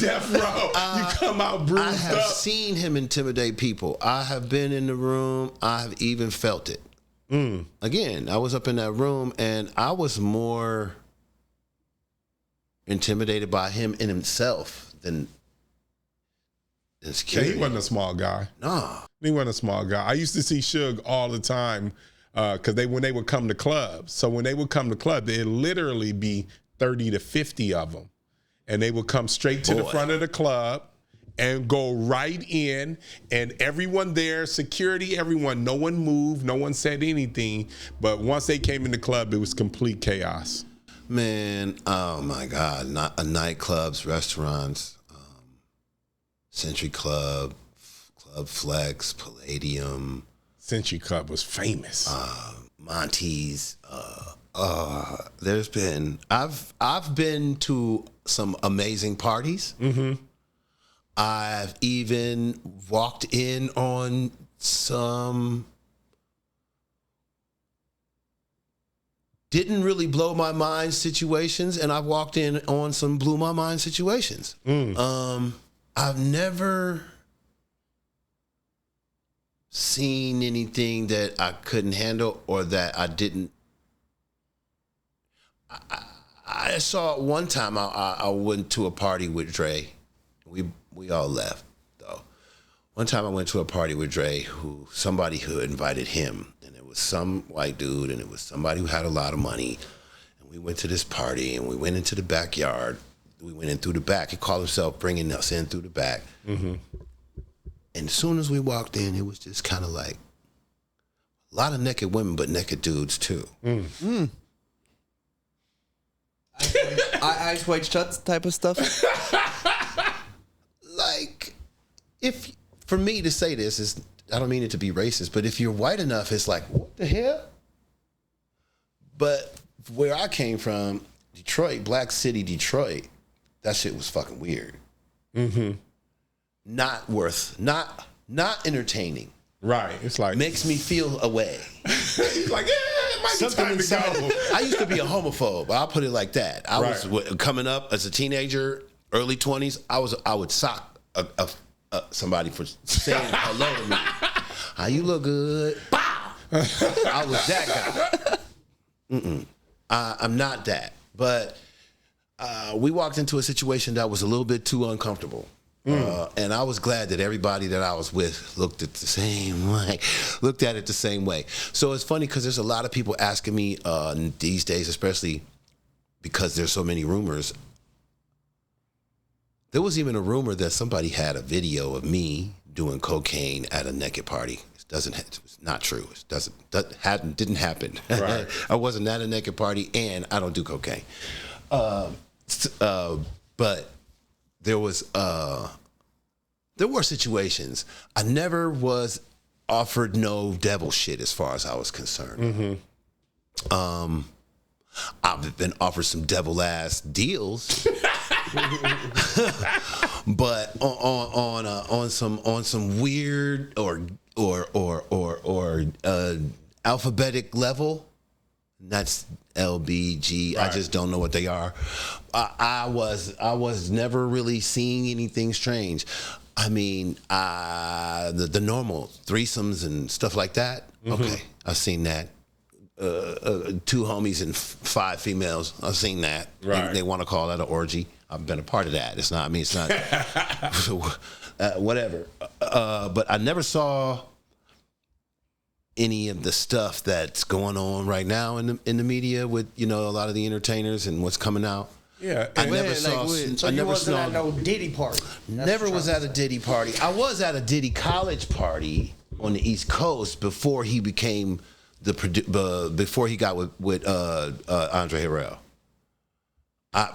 Death Row. You come out bruised up. I have seen him intimidate people. I have been in the room. I have even felt it. Again, I was up in that room, and I was more intimidated by him in himself than than Yeah, security. he wasn't a small guy. Nah. He wasn't a small guy. I used to see Suge all the time because when they would come to clubs. So when they would come to club, there'd literally be 30 to 50 of them. And they would come straight to the front of the club and go right in. And everyone there, security, everyone, no one moved, no one said anything. But once they came in the club, it was complete chaos. Man, oh my God. Nightclubs, restaurants, Century Club, Club Flex, Palladium. Century Club was famous. Monty's. There's been I've been to some amazing parties. Mm-hmm. I've even walked in on some didn't really blow my mind situations, and I've walked in on some blew my mind situations. I've never seen anything that I couldn't handle or that I didn't. I saw one time I went to a party with Dre. We all left though. One time I went to a party with Dre somebody who invited him, and it was some white dude, and it was somebody who had a lot of money. And we went to this party, and we went into the backyard. We went in through the back. He called himself bringing us in through the back. Mm-hmm. And as soon as we walked in, it was just kind of like a lot of naked women, but naked dudes too. Eyes wide shut type of stuff. Like, for me to say this is, I don't mean it to be racist, but if you're white enough, it's like, what the hell? But where I came from, Detroit, Black City, Detroit, that shit was fucking weird. Mm-hmm. Not entertaining. Right. It's like Makes me feel away. he's like, yeah, it might be Something time to inside. go. I used to be a homophobe. I'll put it like that. I was coming up as a teenager, early 20s. I would sock somebody for saying hello to me. How you look good? Bow. I was that guy. I'm not that. But we walked into a situation that was a little bit too uncomfortable. And I was glad that everybody that I was with looked at it the same way. So it's funny because there's a lot of people asking me these days, especially because there's so many rumors. There was even a rumor that somebody had a video of me doing cocaine at a naked party. It's not true. Didn't happen. Right. I wasn't at a naked party, and I don't do cocaine. But there were situations. I never was offered no devil shit as far as I was concerned. Mm-hmm. I've been offered some devil ass deals, but on some weird or alphabetic level. That's LBG. Right. I just don't know what they are. I was never really seeing anything strange. I mean, the normal threesomes and stuff like that. Mm-hmm. Okay, I've seen that. 2 homies and 5 females. I've seen that. Right. They want to call that an orgy. I've been a part of that. It's not. I mean, it's not. Whatever. But I never saw any of the stuff that's going on right now in the media with a lot of the entertainers and what's coming out. Yeah, So you wasn't at no Diddy party. Never was at a Diddy party. I was at a Diddy college party on the East Coast before he became before he got with Andre Harrell.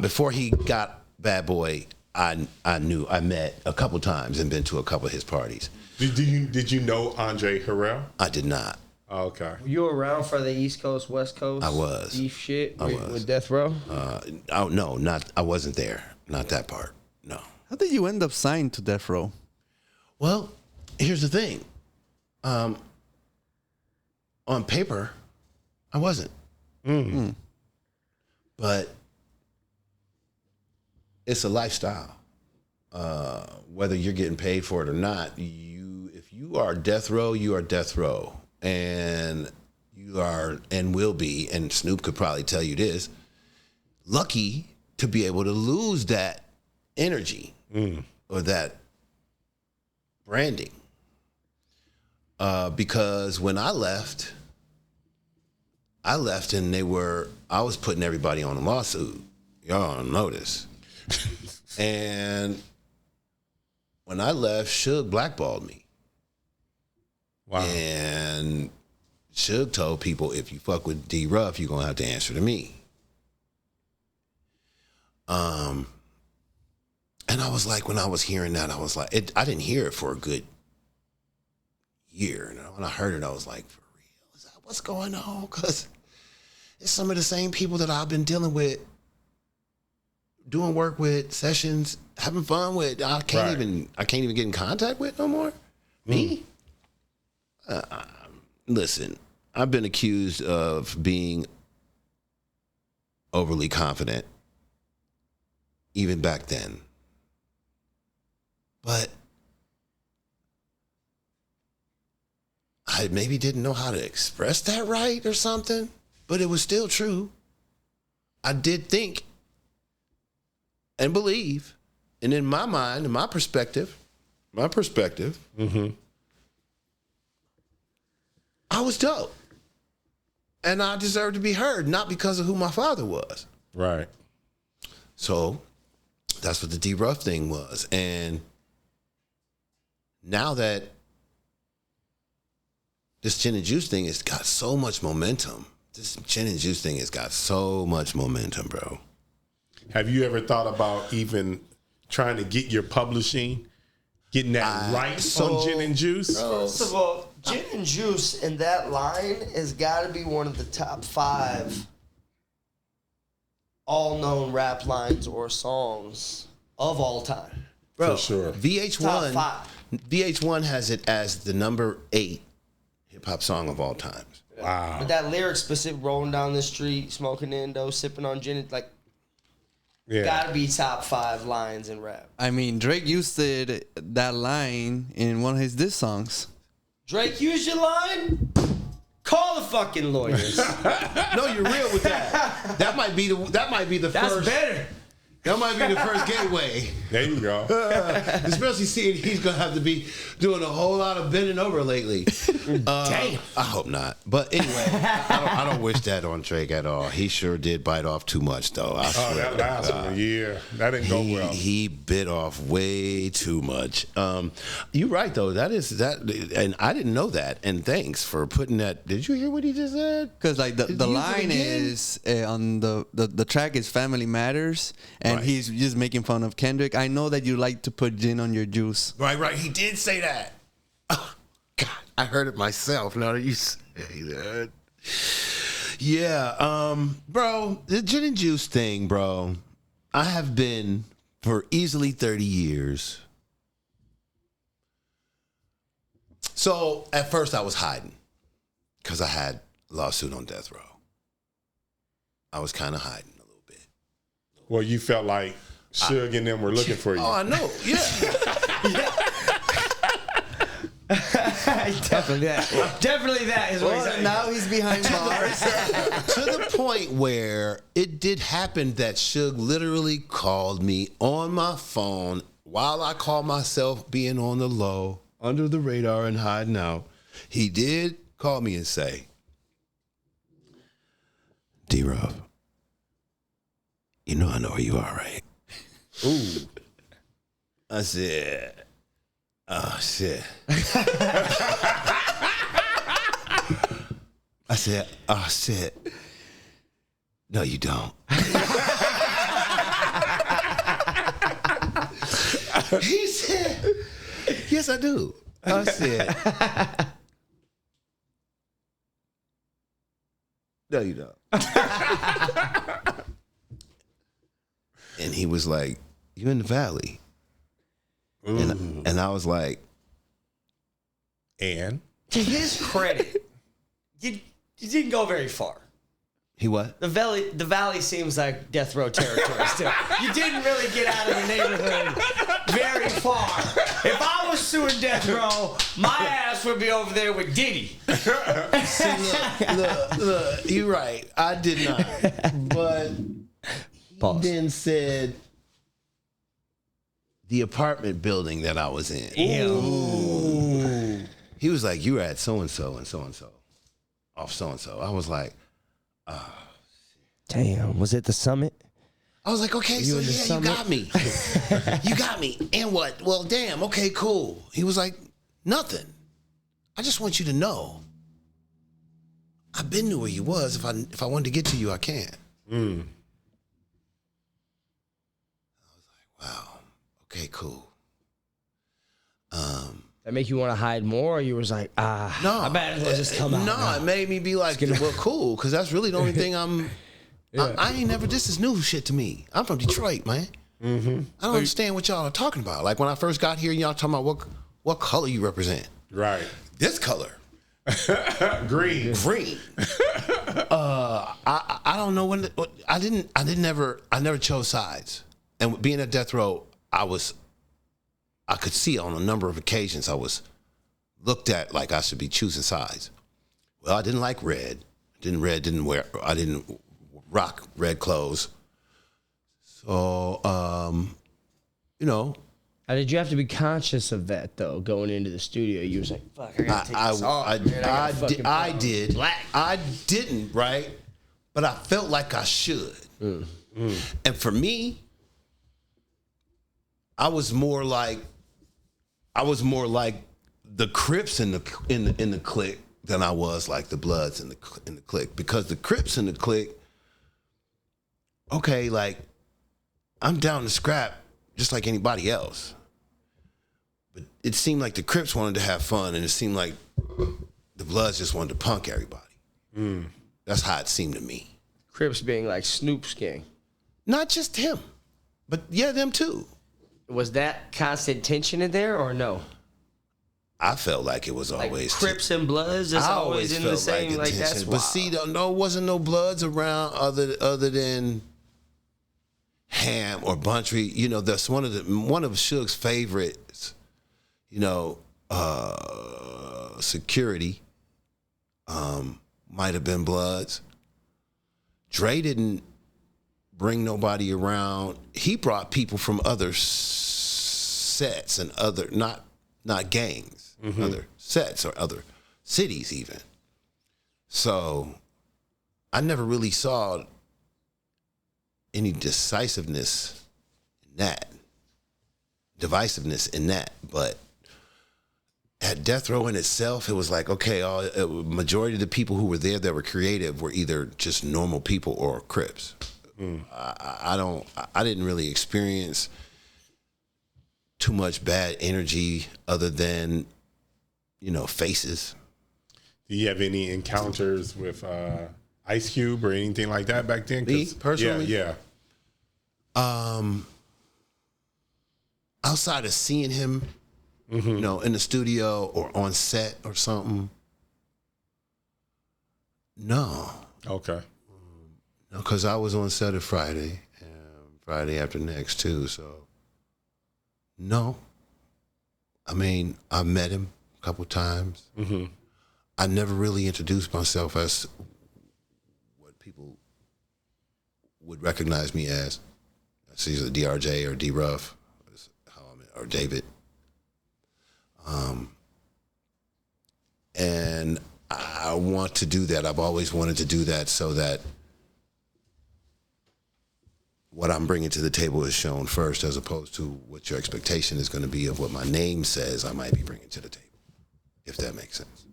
Before he got Bad Boy, I met a couple times and been to a couple of his parties. Did you know Andre Harrell? I did not. Oh, okay. You were around for the East Coast, West Coast? I was. Beef shit I was. with Death Row? I wasn't there. Not that part. No. How did you end up signed to Death Row? Well, here's the thing. On paper, I wasn't. Mm. But it's a lifestyle. Whether you're getting paid for it or not, if you are Death Row, you are Death Row. And you are and will be, and Snoop could probably tell you this, lucky to be able to lose that energy or that branding. Because when I left and I was putting everybody on a lawsuit. Y'all don't notice. And when I left, Suge blackballed me. Wow. And Suge told people, if you fuck with D Ruff, you're going to have to answer to me. And I was like, when I was hearing that, I was like, I didn't hear it for a good year. And when I heard it, I was like, for real? Is that what's going on? Because it's some of the same people that I've been dealing with, doing work with, sessions, having fun with. I can't even get in contact with no more. Me? Listen, I've been accused of being overly confident, even back then. But I maybe didn't know how to express that right or something, but it was still true. I did think and believe, and in my mind, in my perspective, Mm-hmm. I was dope. And I deserved to be heard, not because of who my father was. Right. So that's what the D Ruff thing was. And now that this gin and juice thing has got so much momentum, bro. Have you ever thought about even trying to get your publishing, getting that rights on gin and juice? First of all, gin and juice in that line has got to be one of the top 5 all-known rap lines or songs of all time. Bro, For sure. VH1, Top 5. VH1 has it as the number 8 hip-hop song of all time. Wow. But that lyric specific, rolling down the street, smoking Indo, sipping on gin, it's like, Yeah. gotta be top 5 lines in rap. I mean, Drake used that line in one of his diss songs. Drake, use your line? Call the fucking lawyers. No, you're real with that. That might be the That's first. better. That might be the first gateway. There you go. Especially seeing he's gonna have to be doing a whole lot of bending over lately. Damn. I hope not. But anyway, I don't wish that on Drake at all. He sure did bite off too much, though. I Oh, swear that to last God. one, yeah. That didn't go well. He bit off way too much. You're right though. That, and I didn't know that. And thanks for putting that. Did you hear what he just said? Because like the Use it line again? is on the track is Family Matters, and Right. he's just making fun of Kendrick. I know that you like to put gin on your juice. Right. He did say that. Oh, God, I heard it myself. Now that you say that. Yeah, bro, the gin and juice thing, bro. I have been for easily 30 years. So at first I was hiding because I had a lawsuit on death row. I was kind of hiding a little bit. Well, you felt like Suge and them were looking for you. Oh, I know. Yeah. Definitely that is what he's saying. Now he's behind bars. To the point where it did happen that Suge literally called me on my phone while I called myself being on the low, under the radar and hiding out. He did call me and say, D-Ruff, you know I know where you are, right? Ooh. I said, oh, shit. I said, oh, shit. No, you don't. He said, yes, I do. I said, no, you don't. And he was like, you in the valley. And I was like, And? To his credit, you didn't go very far. he what? The valley seems like death row territory still. You didn't really get out of the neighborhood very far. If I was suing death row, my ass would be over there with Diddy. See, look, you're right. I did not. But he then said, the apartment building that I was in. Ew. He was like, you were at so-and-so and so-and-so, off so-and-so. I was like, Damn, was it the Summit? I was like, okay, so yeah, you got me. You got me. And what? Well, damn, okay, cool. He was like, nothing. I just want you to know. I've been to where you was. If I wanted to get to you, I can. I was like, wow, okay, cool. That make you want to hide more, or you was like, no, I might as well just come out. No, it made me be like, well, cool, because that's really the only thing I ain't never, this is new shit to me. I'm from Detroit, man. I don't understand what y'all are talking about. Like when I first got here, y'all talking about what color you represent. Right. This color. Green. I don't know when, I never chose sides. And being at death row, I could see on a number of occasions I was looked at like I should be choosing sides. Well, I didn't like red. I didn't rock red clothes. So, Now, did you have to be conscious of that though, going into the studio? You was like, fuck, I gotta take this off. I did. Black. I didn't, right? But I felt like I should. And for me, I was more like the Crips in the clique than I was like the Bloods in the clique, because the Crips in the clique, okay, like I'm down to scrap just like anybody else, but it seemed like the Crips wanted to have fun, and it seemed like the Bloods just wanted to punk everybody. That's how it seemed to me. Crips being like Snoop's gang. Not just him, but yeah, them too. Was that constant tension in there, or no? I felt like it was Like always Crips and Bloods, just always in the same. Like that's wild. But see, no, wasn't no Bloods around other than Ham or Buntry. You know, that's one of Suge's favorites. You know, security might have been Bloods. Dre didn't bring nobody around. He brought people from other sets and other not gangs, other sets or other cities even. So I never really saw any divisiveness in that. But at death row in itself, it was like, okay, majority of the people who were there that were creative were either just normal people or Crips. I didn't really experience too much bad energy other than, faces. Do you have any encounters with Ice Cube or anything like that back then? Me, personally? Yeah. Outside of seeing him, in the studio or on set or something, no. Okay. Because I was on set of Friday, Friday after next too, so no. I mean, I met him a couple times. I never really introduced myself as what people would recognize me as. It's either DRJ or D-Ruff, or David. And I want to do that. I've always wanted to do that so that what I'm bringing to the table is shown first, as opposed to what your expectation is going to be of what my name says I might be bringing to the table, if that makes sense.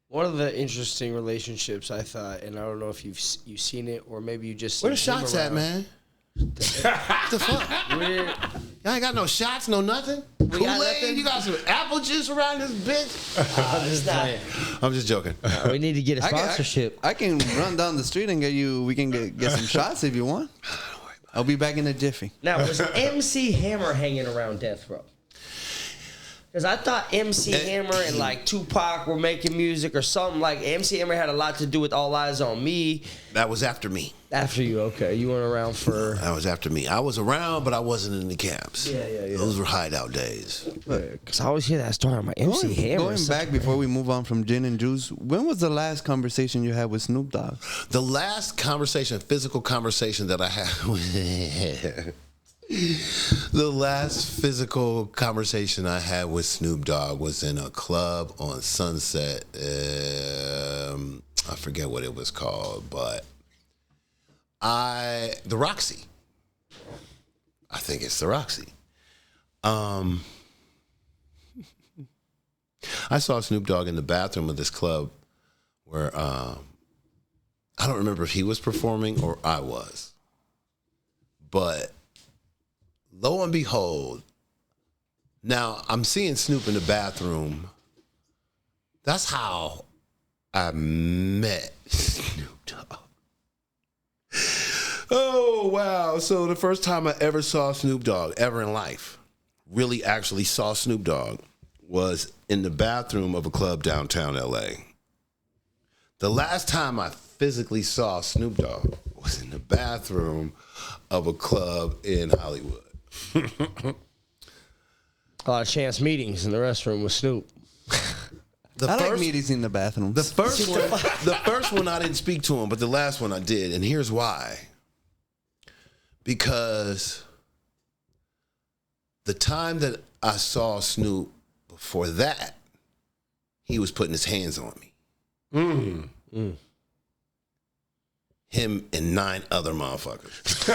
One of the interesting relationships I thought, and I don't know if you've seen it or maybe you just Where the shots at, man? What the fuck? Y'all ain't got no shots, no nothing? Kool-Aid? You got some apple juice around this bitch? I'm just joking. We need to get a sponsorship. I can run down the street and we can get some shots if you want. I'll be back in a jiffy. Now, was MC Hammer hanging around death row? Because I thought MC Hammer and like Tupac were making music or something. Like MC Hammer had a lot to do with All Eyes on Me. That was after me. After you, okay. You weren't around for... That was after me. I was around, but I wasn't in the camps. Yeah. Those were hideout days. Because I always hear that story about MC Hammer. Going back before we move on from gin and juice, when was the last conversation you had with Snoop Dogg? The last conversation, physical conversation that I had with... The last physical conversation I had with Snoop Dogg was in a club on Sunset. I forget what it was called, but the Roxy. I think it's the Roxy. I saw Snoop Dogg in the bathroom of this club where I don't remember if he was performing or I was. But lo and behold, now I'm seeing Snoop in the bathroom. That's how I met Snoop Dogg. Oh, wow. So the first time I ever saw Snoop Dogg, ever in life, really actually saw Snoop Dogg, was in the bathroom of a club downtown L.A. The last time I physically saw Snoop Dogg was in the bathroom of a club in Hollywood. A lot of chance meetings in the restroom with Snoop. I like meetings in the bathroom. The first one I didn't speak to him, but the last one I did, and here's why. Because the time that I saw Snoop before that, he was putting his hands on me. Him and 9 other motherfuckers.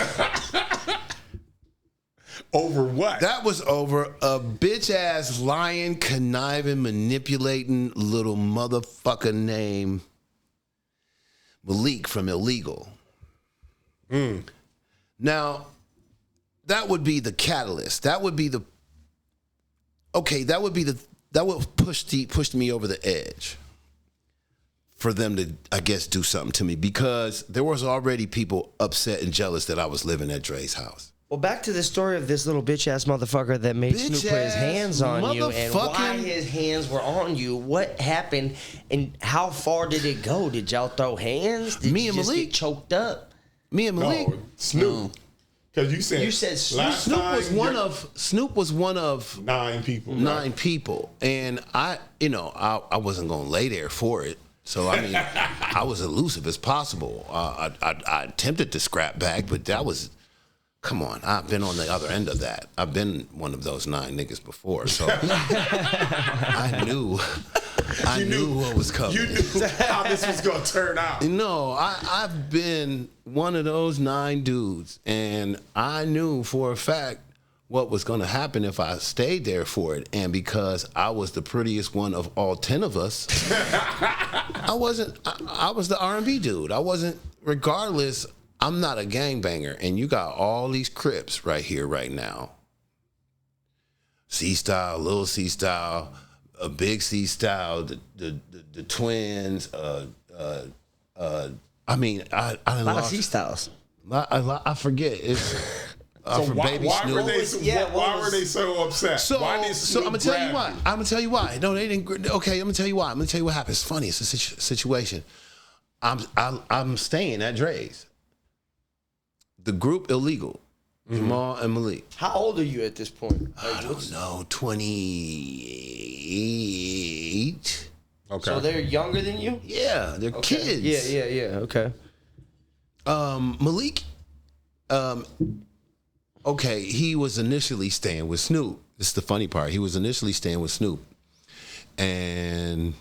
Over what? That was over a bitch-ass, lying, conniving, manipulating little motherfucker named Malik from Illegal. Now, that would be the catalyst. That would push me over the edge for them to, I guess, do something to me, because there was already people upset and jealous that I was living at Dre's house. Well, back to the story of this little bitch-ass motherfucker that made Snoop put his hands on you, and why his hands were on you. What happened, and how far did it go? Did y'all throw hands? Did Me you and just Malik. get choked up? Me and Malik. No, Snoop. Because you said Snoop. Snoop was one of 9 people. 9 people, and I wasn't gonna lay there for it. So I mean, I was elusive as possible. I attempted to scrap back, but that was. Come on, I've been on the other end of that. I've been one of those 9 niggas before, so I knew what was coming. You knew how this was going to turn out. No, I've been one of those 9 dudes, and I knew for a fact what was going to happen if I stayed there for it. And because I was the prettiest one of all 10 of us, I was the R&B dude. I wasn't, regardless. I'm not a gangbanger, and you got all these Crips right here, right now. C-Style, Lil C-Style, a Big C-Style, the twins. I mean, I A lot of C-Styles. I forget. It's So from why Baby were Snoop. they so upset? Why did So I'm Snoop gonna tell you grab why. I'm gonna tell you why. No, they didn't. Okay, I'm gonna tell you why. I'm gonna tell you what happened. It's funny. It's a situation. I'm staying at Dre's. The group Illegal, Jamal and Malik. How old are you at this point? I don't know, 28. Okay. So they're younger than you? Yeah, they're kids. Yeah. Okay. Malik, okay, he was initially staying with Snoop. This is the funny part. He was initially staying with Snoop. And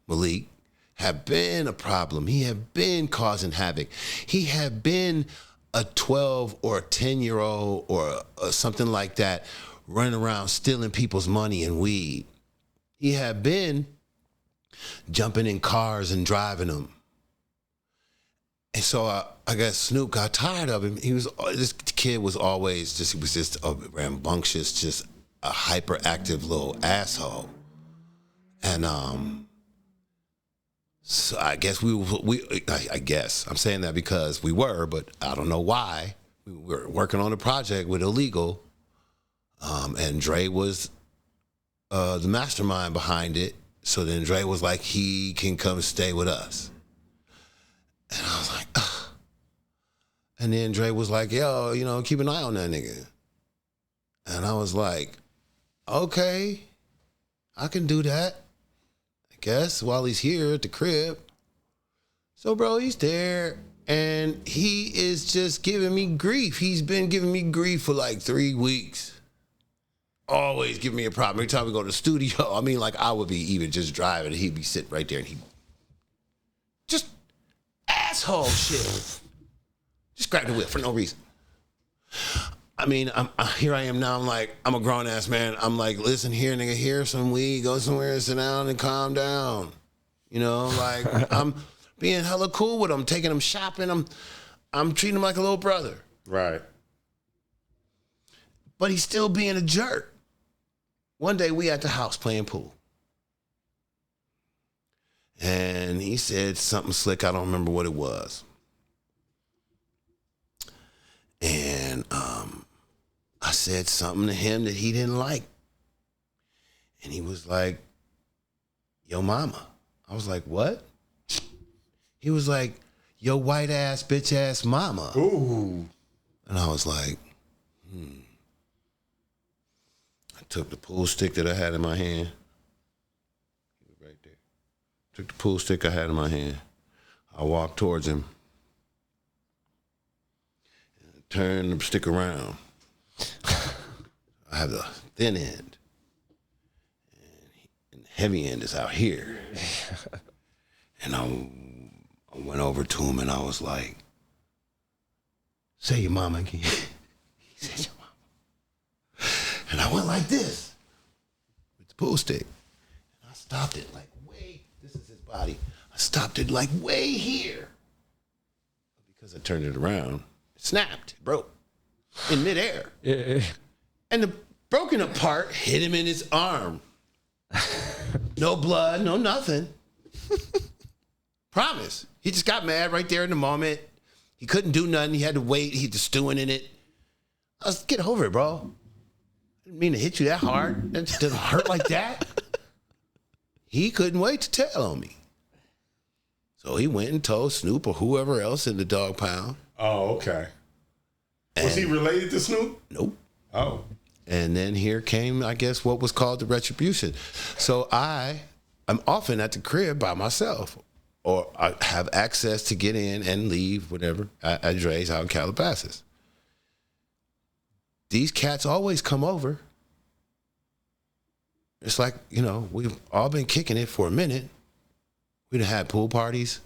Malik had been a problem. He had been causing havoc. He had been a 12 or a 10-year-old or something like that running around stealing people's money and weed. He had been jumping in cars and driving them. And so I guess Snoop got tired of him. This kid was always he was just a rambunctious, just a hyperactive little asshole. And so I guess I guess I'm saying that because we were, but I don't know why. We were working on a project with Illegal, and Dre was the mastermind behind it. So then Dre was like, he can come stay with us. And I was like, ugh. And then Dre was like, yo, keep an eye on that nigga. And I was like, okay, I can do that. I guess while he's here at the crib. So, bro, he's there. And he is just giving me grief. He's been giving me grief for like 3 weeks. Always give me a problem. Every time we go to the studio, I mean, like, I would be even just driving, and he'd be sitting right there, and he just asshole shit. Just grab the whip for no reason. I mean, here I am now. I'm like, I'm a grown ass man. I'm like, listen here, nigga, here's some weed. Go somewhere and sit down and calm down. You know, like, I'm being hella cool with him, taking him shopping. I'm treating him like a little brother. Right. But he's still being a jerk. One day we at the house playing pool. And he said something slick. I don't remember what it was. And I said something to him that he didn't like. And he was like, yo mama. I was like, what? He was like, yo white ass, bitch ass mama. Ooh. And I was like, I took the pool stick that I had in my hand. Right there. Took the pool stick I had in my hand. I walked towards him. And turned the stick around. I have the thin end. And the heavy end is out here. And I went over to him and I was like, say your mama again. He said your mama. And I went like this with the pool stick. And I stopped it like way, this is his body. I stopped it like way here. Because I turned it around, it snapped, it broke in midair. Yeah. And the broken apart hit him in his arm. No blood, no nothing. Promise. He just got mad right there in the moment. He couldn't do nothing. He had to wait. He was stewing in it. I was, get over it, bro. I didn't mean to hit you that hard. It didn't hurt like that. He couldn't wait to tell on me. So he went and told Snoop or whoever else in the dog pound. Oh, okay. Was he related to Snoop? Nope. Oh. And then here came, I guess, what was called the retribution. So I'm often at the crib by myself, or I have access to get in and leave, whatever, at Dre's out in Calabasas. These cats always come over. It's like, you know, we've all been kicking it for a minute. We'd have had pool parties,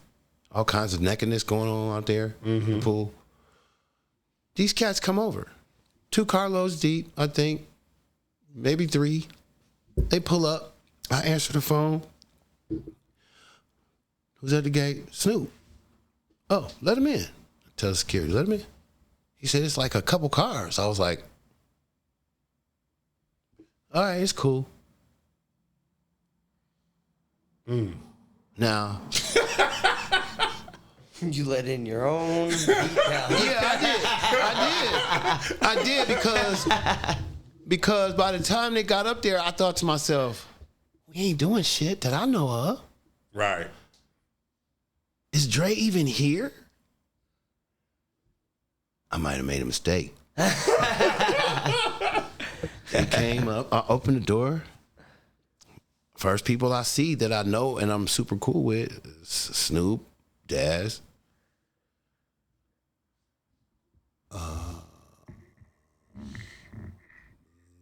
all kinds of nakedness going on out there in the pool. These cats come over. 2 carloads deep, I think, maybe 3. They pull up. I answer the phone. Who's at the gate? Snoop. Oh, let him in. I tell the security, let him in. He said, it's like a couple cars. I was like, all right, it's cool. Now, You let in your own detail. yeah, I did because by the time they got up there, I thought to myself, we ain't doing shit that I know of. Right. Is Dre even here? I might have made a mistake. They came up, I opened the door. First people I see that I know and I'm super cool with, Snoop, Daz,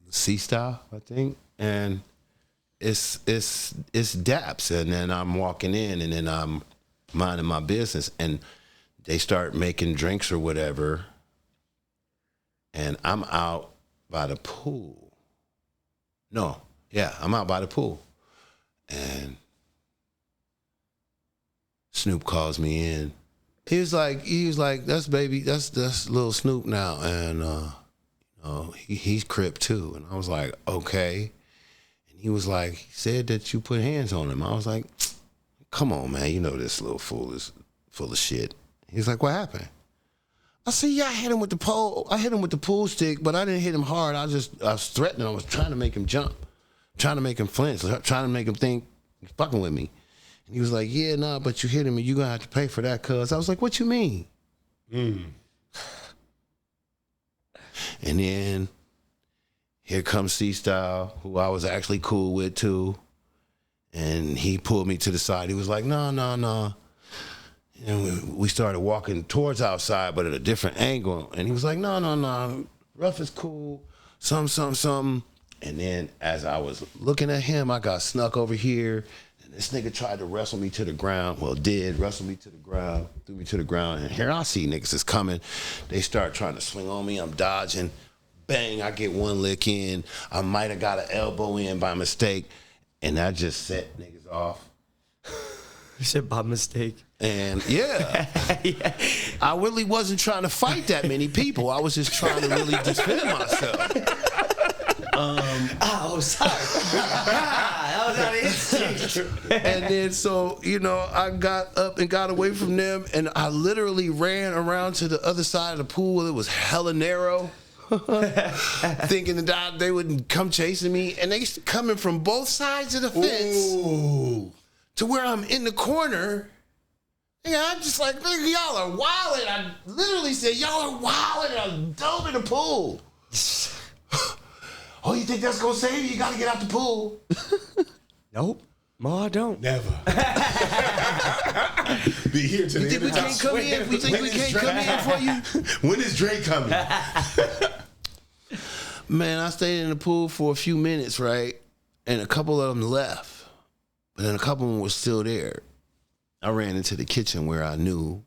C-Style, I think, and it's Daps, and then I'm walking in, and then I'm minding my business, and they start making drinks or whatever, and I'm out by the pool. I'm out by the pool, and Snoop calls me in. He was like, that's little Snoop now, and he's Crip too. And I was like, okay. And he was like, he said that you put hands on him. I was like, come on, man, you know this little fool is full of shit. He's like, what happened? I said, yeah, I hit him with the pole. I hit him with the pool stick, but I didn't hit him hard. I was threatening. I was trying to make him jump, trying to make him flinch, trying to make him think he's fucking with me. And he was like, yeah, nah, but you hit him and you're going to have to pay for that, cuz. I was like, what you mean? And then here comes C-Style, who I was actually cool with too. And he pulled me to the side. He was like, no. And we started walking towards outside, but at a different angle. And he was like, no. Ruff is cool. Some. And then as I was looking at him, I got snuck over here. And this nigga tried to wrestle me to the ground. Well, did wrestle me to the ground, threw me to the ground. And here I see niggas is coming. They start trying to swing on me. I'm dodging. Bang, I get one lick in. I might have got an elbow in by mistake. And that just set niggas off. You said by mistake. And yeah, I really wasn't trying to fight that many people. I was just trying to really defend myself. Sorry. That was out of instinct. And then so, I got up and got away from them, and I literally ran around to the other side of the pool. It was hella narrow. Thinking that they wouldn't come chasing me, and they coming from both sides of the fence to where I'm in the corner. And I'm just like, nigga, y'all are wildin'. I literally said, y'all are wildin'. I dove in the pool. Oh, you think that's gonna save you? You gotta get out the pool. Nope. No, I don't. Never. Be here to the end We of can't come in. We think we can't come in for you. When is Dre coming? Man, I stayed in the pool for a few minutes, right? And a couple of them left. But then a couple of them were still there. I ran into the kitchen where I knew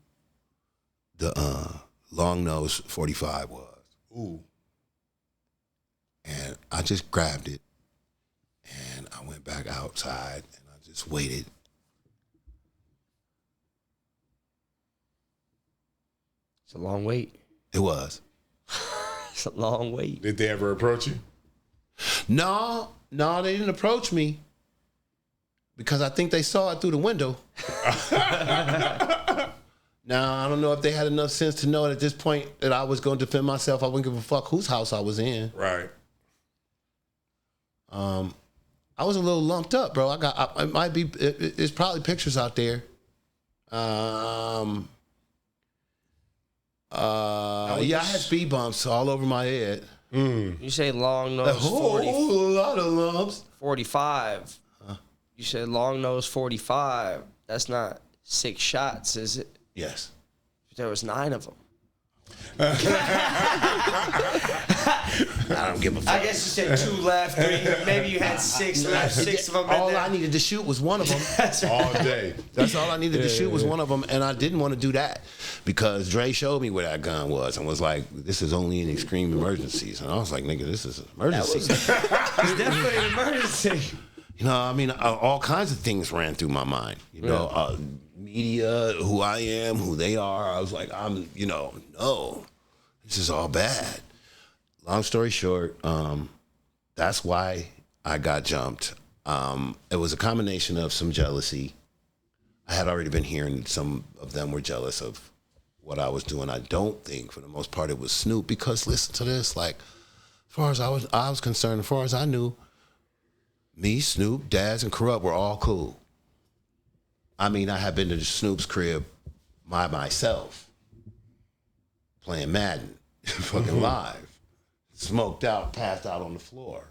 the long nose 45 was. Ooh. And I just grabbed it, and I went back outside, and I just waited. It's a long wait. It was. It's a long wait. Did they ever approach you? No, they didn't approach me because I think they saw it through the window. Now, I don't know if they had enough sense to know at this point that I was going to defend myself. I wouldn't give a fuck whose house I was in. Right. I was a little lumped up, bro. It might be. There's probably pictures out there. Yeah, I had speed bumps all over my head. You say long nose A whole lot of lumps. 45. You said long nose 45. That's not 6 shots, is it? Yes. There was 9 of them. I don't give a fuck. I guess you said 2 left, 3. Maybe you had 6 left. 6 of them. All I needed to shoot was one of them. All day. That's all I needed to shoot was one of them, and I didn't want to do that because Dre showed me where that gun was and was like, "This is only in extreme emergencies," and I was like, "Nigga, this is an emergency." It's definitely an emergency. I mean, all kinds of things ran through my mind. Media, who I am, who they are. I was like, no, this is all bad. Long story short, that's why I got jumped. It was a combination of some jealousy. I had already been hearing some of them were jealous of what I was doing. I don't think, for the most part, it was Snoop, because listen to this, like, as far as I was concerned, as far as I knew, me, Snoop, Daz, and Corrupt were all cool. I mean, I had been to Snoop's crib by myself, playing Madden, fucking live, smoked out, passed out on the floor.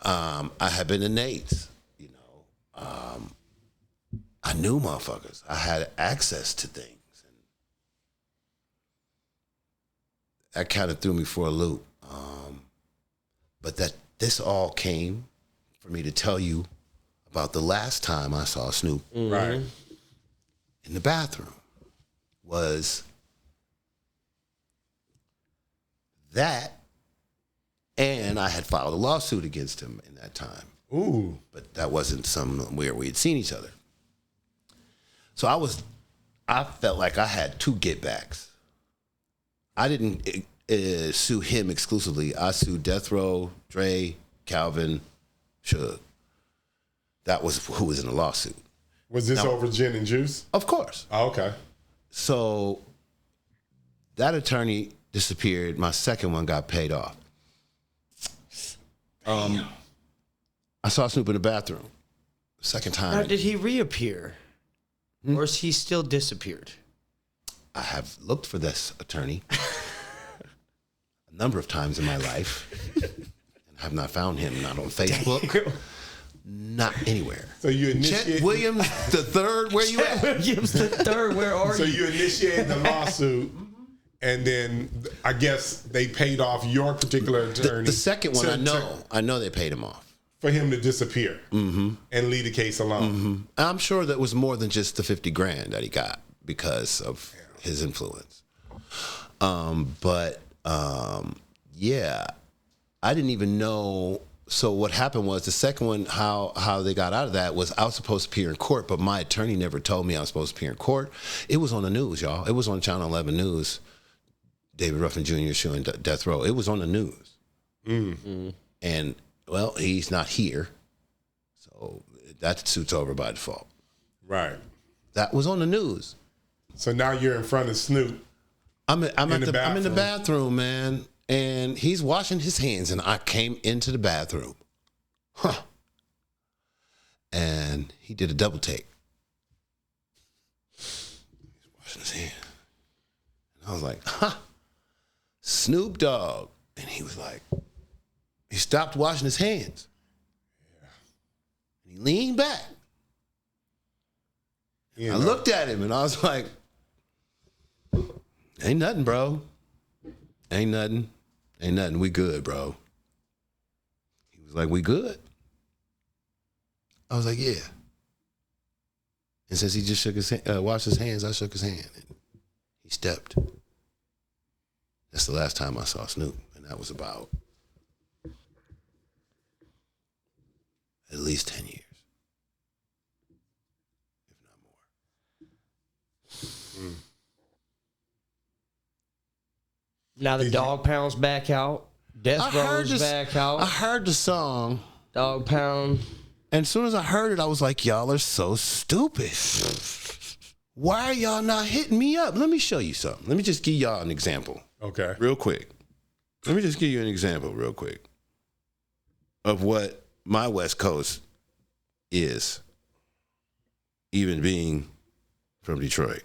I had been to Nate's, I knew motherfuckers. I had access to things. And that kind of threw me for a loop. But that this all came for me to tell you about the last time I saw Snoop Right. in the bathroom was that, and I had filed a lawsuit against him in that time. Ooh. But that wasn't somewhere we had seen each other. So I felt like I had 2 get backs. I didn't sue him exclusively. I sued Death Row, Dre, Calvin, Suge. That was who was in the lawsuit. Was this Now, over gin and juice? Of course. Oh, okay. So that attorney disappeared. My second one got paid off. I saw Snoop in the bathroom. Second time. Now, did he reappear? Or is he still disappeared? I have looked for this attorney a number of times in my life and have not found him, not on Facebook, Not anywhere. So you Chet initiate Williams the third. Where you at? Williams the third. Where are So you? you initiated the lawsuit, and then I guess they paid off your particular attorney. The second one, to- I know they paid him off. for him to disappear and leave the case alone. I'm sure that was more than just the $50,000 that he got because of his influence. Yeah, I didn't even know. So what happened was the second one, how they got out of that was I was supposed to appear in court, but my attorney never told me I was supposed to appear in court. It was on the news, y'all. It was on Channel 11 News. David Ruffin Jr. showing death row. It was on the news. And, well, he's not here. So that suit's over by default. Right. That was on the news. So now you're in front of Snoop. I'm in the bathroom. bathroom, man. And he's washing his hands, and I came into the bathroom. And he did a double take. He's washing his hands. And I was like, Snoop Dogg. And he was like, he stopped washing his hands. And he leaned back. You I know. looked at him, and I was like, ain't nothing, bro. Ain't nothing. Ain't nothing. We good, bro. He was like, we good? I was like, yeah. And since he just shook his washed his hands, I shook his hand. And he stepped. That's the last time I saw Snoop. And that was about at least 10 years. If not more. Now the Dog Pound's back out. Death Row's back out. I heard the song. Dog Pound. And as soon as I heard it, I was like, y'all are so stupid. Why are y'all not hitting me up? Let me show you something. Let me just give y'all an example Okay. real quick. Let me just give you an example real quick of what my West Coast is, even being from Detroit.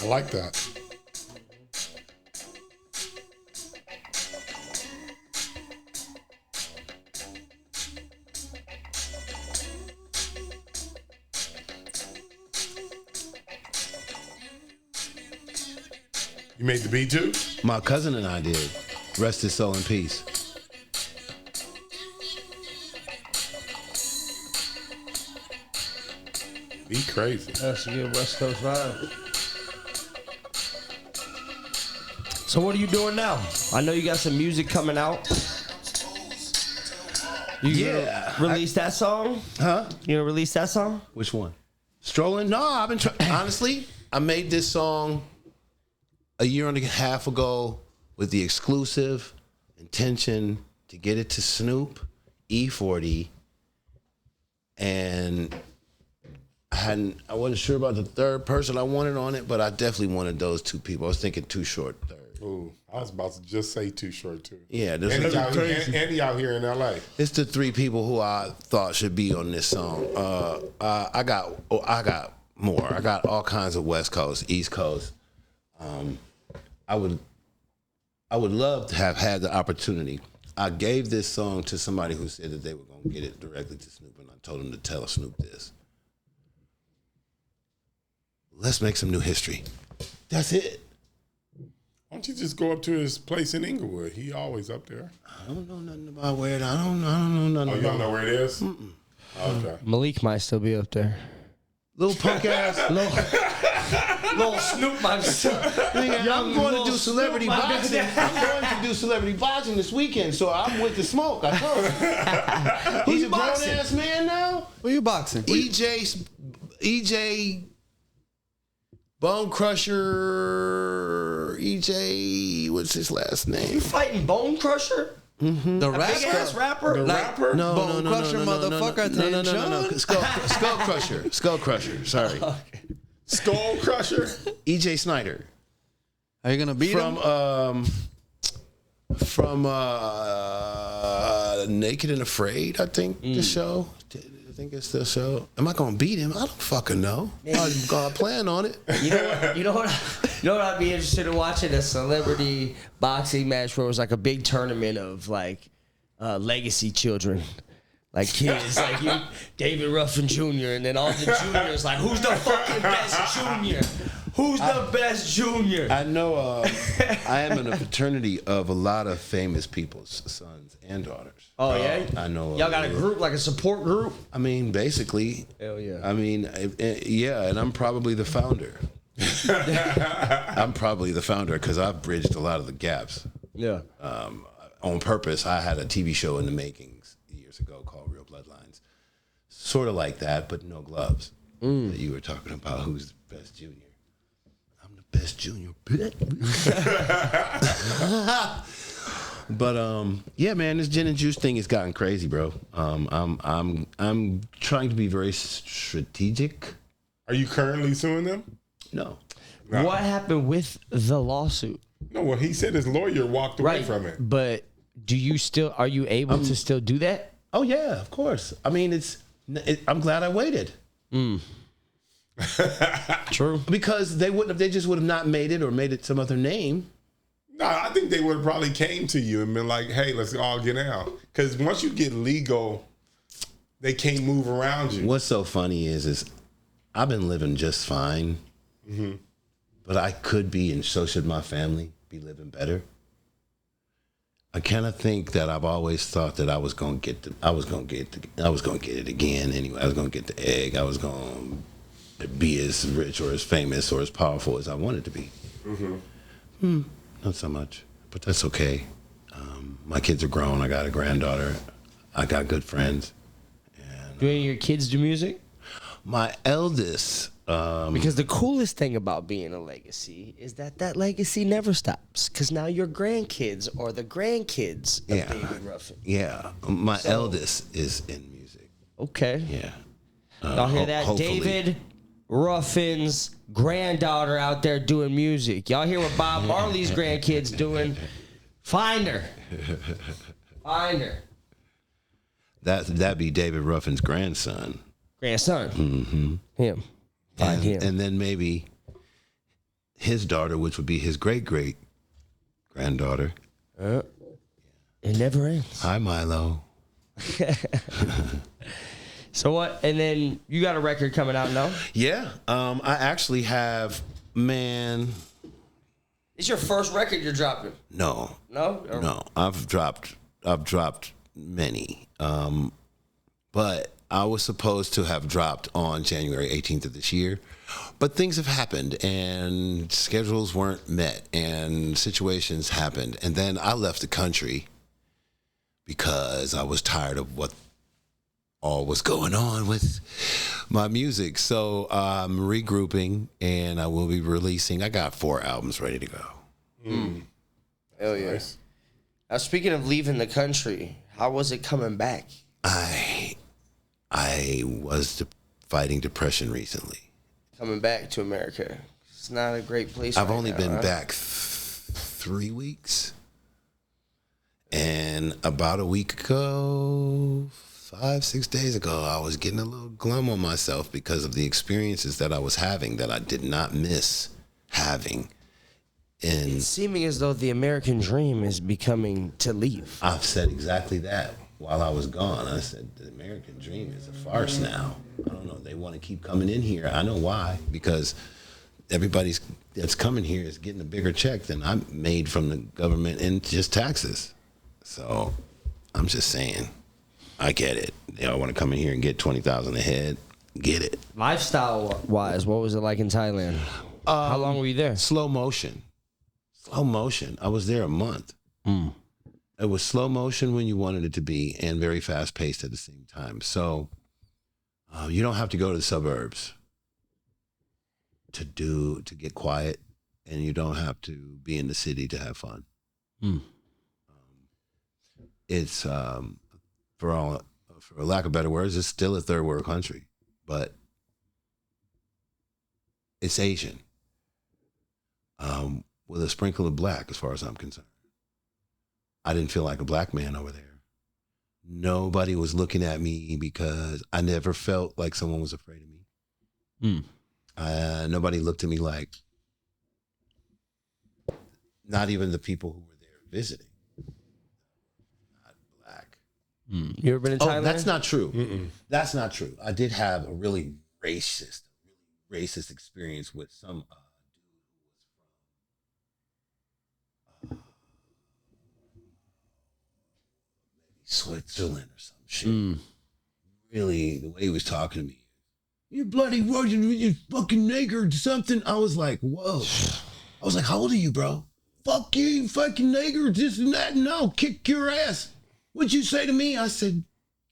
I like that. You made the beat too? My cousin and I did. Rest his soul in peace. Be crazy. That's a good West Coast vibe. So what are you doing now? I know you got some music coming out. You gonna release that song? Huh? You gonna release that song? Which one? Strolling? No, I've been honestly, I made this song a year and a half ago with the exclusive intention to get it to Snoop, E40, and I wasn't sure about the third person I wanted on it, but I definitely wanted those two people. I was thinking Too Short third. Ooh, I was about to just say Too Short too. Yeah, And he out here in LA. it's the three people who I thought should be on this song. I got more. I got all kinds of West Coast, East Coast. I would love to have had the opportunity. I gave this song to somebody who said that they were going to get it directly to Snoop, and I told them to tell Snoop this. Let's make some new history. That's it. Why don't you just go up to his place in Inglewood? He always up there. I don't know nothing about where it. I don't know nothing. Oh, you don't know where it is? Mm-mm. Okay. Malik might still be up there. Little punk ass. Little Snoop might I'm going to do celebrity boxing. I'm going to do celebrity boxing this weekend, so I'm with the smoke. I told you. He's a grown ass man now. Who you boxing? EJ Bone Crusher. EJ, what's his last You name? fighting Bone Crusher? The Big ass rapper. The rapper? No, Bone Crusher, motherfucker, no. Skull Crusher. Skull Crusher. Sorry. Skull Crusher? E.J. Snyder. Are you gonna beat him? From Naked and Afraid, I think the show. I think it's the show. Am I gonna beat him? I don't fucking know. I plan on it. You know what I'd be interested in watching? A celebrity boxing match where it was like a big tournament of like legacy children. Like kids, like you, David Ruffin Jr. And then all the juniors, like, who's the fucking best junior? Who's the best junior? I know I am in a fraternity of a lot of famous people's sons and daughters. Oh, yeah? I know. Y'all got a group, like a support group? I mean, basically. Hell yeah. I mean, yeah, and I'm probably the founder. I'm probably the founder because I've bridged a lot of the gaps. Yeah. On purpose. I had a TV show in the makings years ago called Real Bloodlines. Sort of like that, but no gloves. That you were talking about who's the best junior. I'm the best junior. But yeah, man, this gin and juice thing has gotten crazy, bro. I'm trying to be very strategic. Are you currently suing them? No. What happened with the lawsuit? No, well, he said his lawyer walked away Right. from it. But are you able to still do that? Oh yeah, of course. I mean, I'm glad I waited. True. Because they just would have not made it or made it some other name. No, I think they would have probably came to you and been like, hey, let's all get out. Because once you get legal, they can't move around you. What's so funny is I've been living just fine, but I could be, and so should my family, be living better. I kind of think that I've always thought that I was gonna get it again anyway. I was gonna get the egg. I was gonna be as rich or as famous or as powerful as I wanted to be. Not so much, but that's okay. My kids are grown. I got a granddaughter. I got good friends. Do any of your kids do music? My eldest. Because the coolest thing about being a legacy is that legacy never stops. Because now your grandkids are the grandkids of David Ruffin. Yeah, my eldest is in music. Okay. Yeah. Y'all hear that? Hopefully. David Ruffin's granddaughter out there doing music. Y'all hear what Bob Marley's grandkids doing? Find her. Find her. That'd be David Ruffin's grandson. Grandson. Him. Find him. And then maybe his daughter, which would be his great granddaughter. It never ends. Hi, Milo. So what? And then you got a record coming out, no? Yeah. I actually have, man. It's your first record you're dropping. No. No? Or- No. I've dropped many. But I was supposed to have dropped on January 18th of this year. But things have happened and schedules weren't met and situations happened. And then I left the country because I was tired of what all was going on with my music. So I'm regrouping and I will be releasing. I got 4 albums ready to go. Hell yeah. Nice. Now, speaking of leaving the country, how was it coming back? I was fighting depression recently. Coming back to America. It's not a great place. I've right only now, been huh? back 3 weeks. And about a week ago, 5-6 days ago, I was getting a little glum on myself because of the experiences that I was having that I did not miss having. And It's seeming as though the American dream is becoming to leave. I've said exactly that while I was gone. I said, the American dream is a farce now. I don't know. They want to keep coming in here. I know why. Because everybody that's coming here is getting a bigger check than I made from the government in just taxes. So I'm just saying, I get it. They all want to come in here and get $20,000 a head. Get it. Lifestyle-wise, what was it like in Thailand? How long were you there? Slow motion. Slow motion. I was there a month. It was slow motion when you wanted it to be and very fast paced at the same time. So you don't have to go to the suburbs to get quiet, and you don't have to be in the city to have fun. it's for lack of better words, it's still a third world country, but it's Asian, with a sprinkle of black, as far as I'm concerned. I didn't feel like a black man over there. Nobody was looking at me because I never felt like someone was afraid of me. Nobody looked at me like, not even the people who were there visiting. Not black. You ever been in Thailand? That's not true. That's not true. I did have a really racist experience with some dude who was from maybe Switzerland or some shit. Really, the way he was talking to me, you bloody Russian, you fucking nigger or something. I was like, whoa. I was like, how old are you, bro? Fuck you, you fucking nigger, this and that, and I'll kick your ass. What'd you say to me? I said,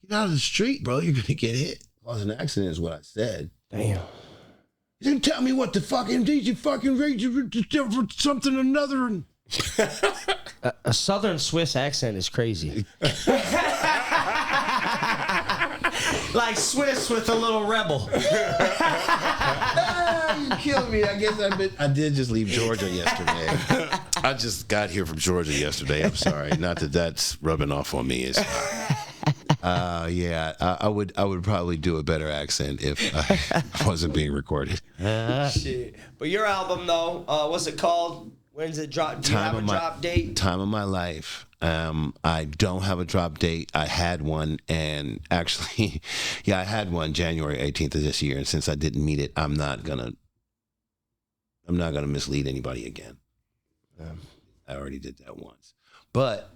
get out of the street, bro. You're gonna get hit. Cause an accident is what I said. Damn. You didn't tell me what the fucking did you fucking read for something or another. And A Southern Swiss accent is crazy. Like Swiss with a little rebel. you killed me. I guess I did just leave Georgia yesterday. I just got here from Georgia yesterday. I'm sorry. Not that that's rubbing off on me. It's I would probably do a better accent if I wasn't being recorded. Shit. But your album though, what's it called? When's it drop? Do you have a drop date? Time of my life. I don't have a drop date. I had one, and actually, I had one January 18th of this year. And since I didn't meet it, I'm not gonna mislead anybody again. I already did that once. But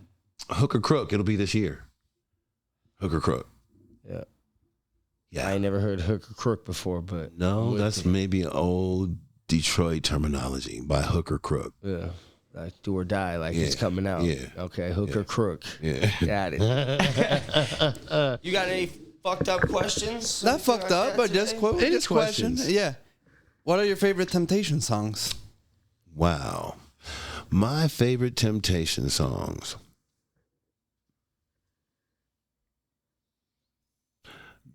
Hook or Crook, it'll be this year. Hook or Crook. Yeah. I ain't never heard Hook or Crook before, but no, that's maybe an old Detroit terminology. By Hook or Crook. Yeah. Like do or die, like it's coming out. Yeah. Okay, Hook or Crook. Yeah. Got it. You got any fucked up questions? Not fucked like up, but just questions. questions. Yeah. What are your favorite Temptation songs? Wow. My favorite Temptation songs.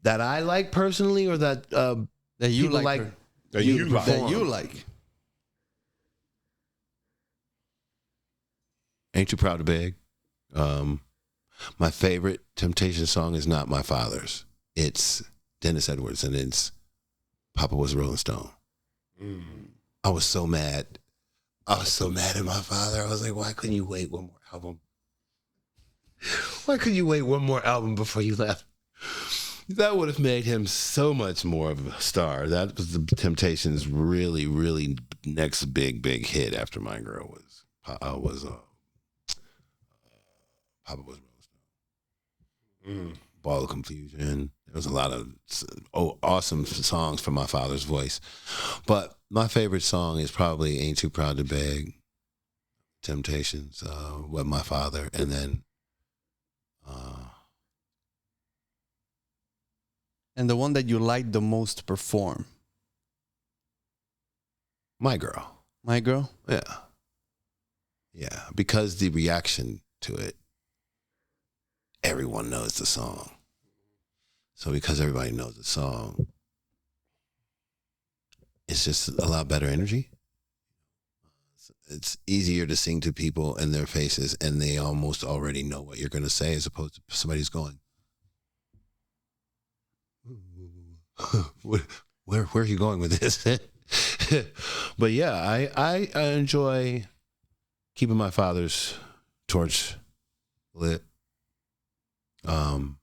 That I like personally, or that That you people like? That you like. That you like? Ain't Too Proud to Beg. My favorite Temptation song is not my father's. It's Dennis Edwards, and it's Papa Was a Rolling Stone. I was so mad. I was so mad at my father. I was like, why couldn't you wait one more album? Why couldn't you wait one more album before you left? That would have made him so much more of a star. That was the Temptations' really, really next big hit after My Girl was Papa Was a Rolling Stone. Ball of Confusion. There was a lot of awesome songs from my father's voice. But my favorite song is probably Ain't Too Proud to Beg, Temptations, with my father, and then And the one that you like the most to perform? My Girl. My Girl? Yeah. Yeah, because the reaction to it, everyone knows the song. So because everybody knows the song, it's just a lot better energy. It's easier to sing to people in their faces, and they almost already know what you're going to say, as opposed to somebody who's going, where are you going with this? But yeah, I enjoy keeping my father's torch lit. I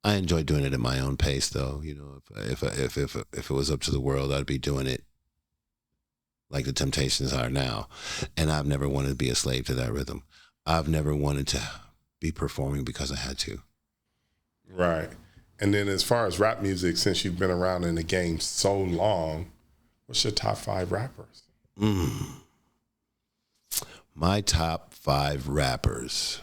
enjoy doing it at my own pace, though. You know, if it was up to the world, I'd be doing it like the Temptations are now. And I've never wanted to be a slave to that rhythm. I've never wanted to be performing because I had to. Right. And then as far as rap music, since you've been around in the game so long, what's your top 5 rappers? My top 5 rappers.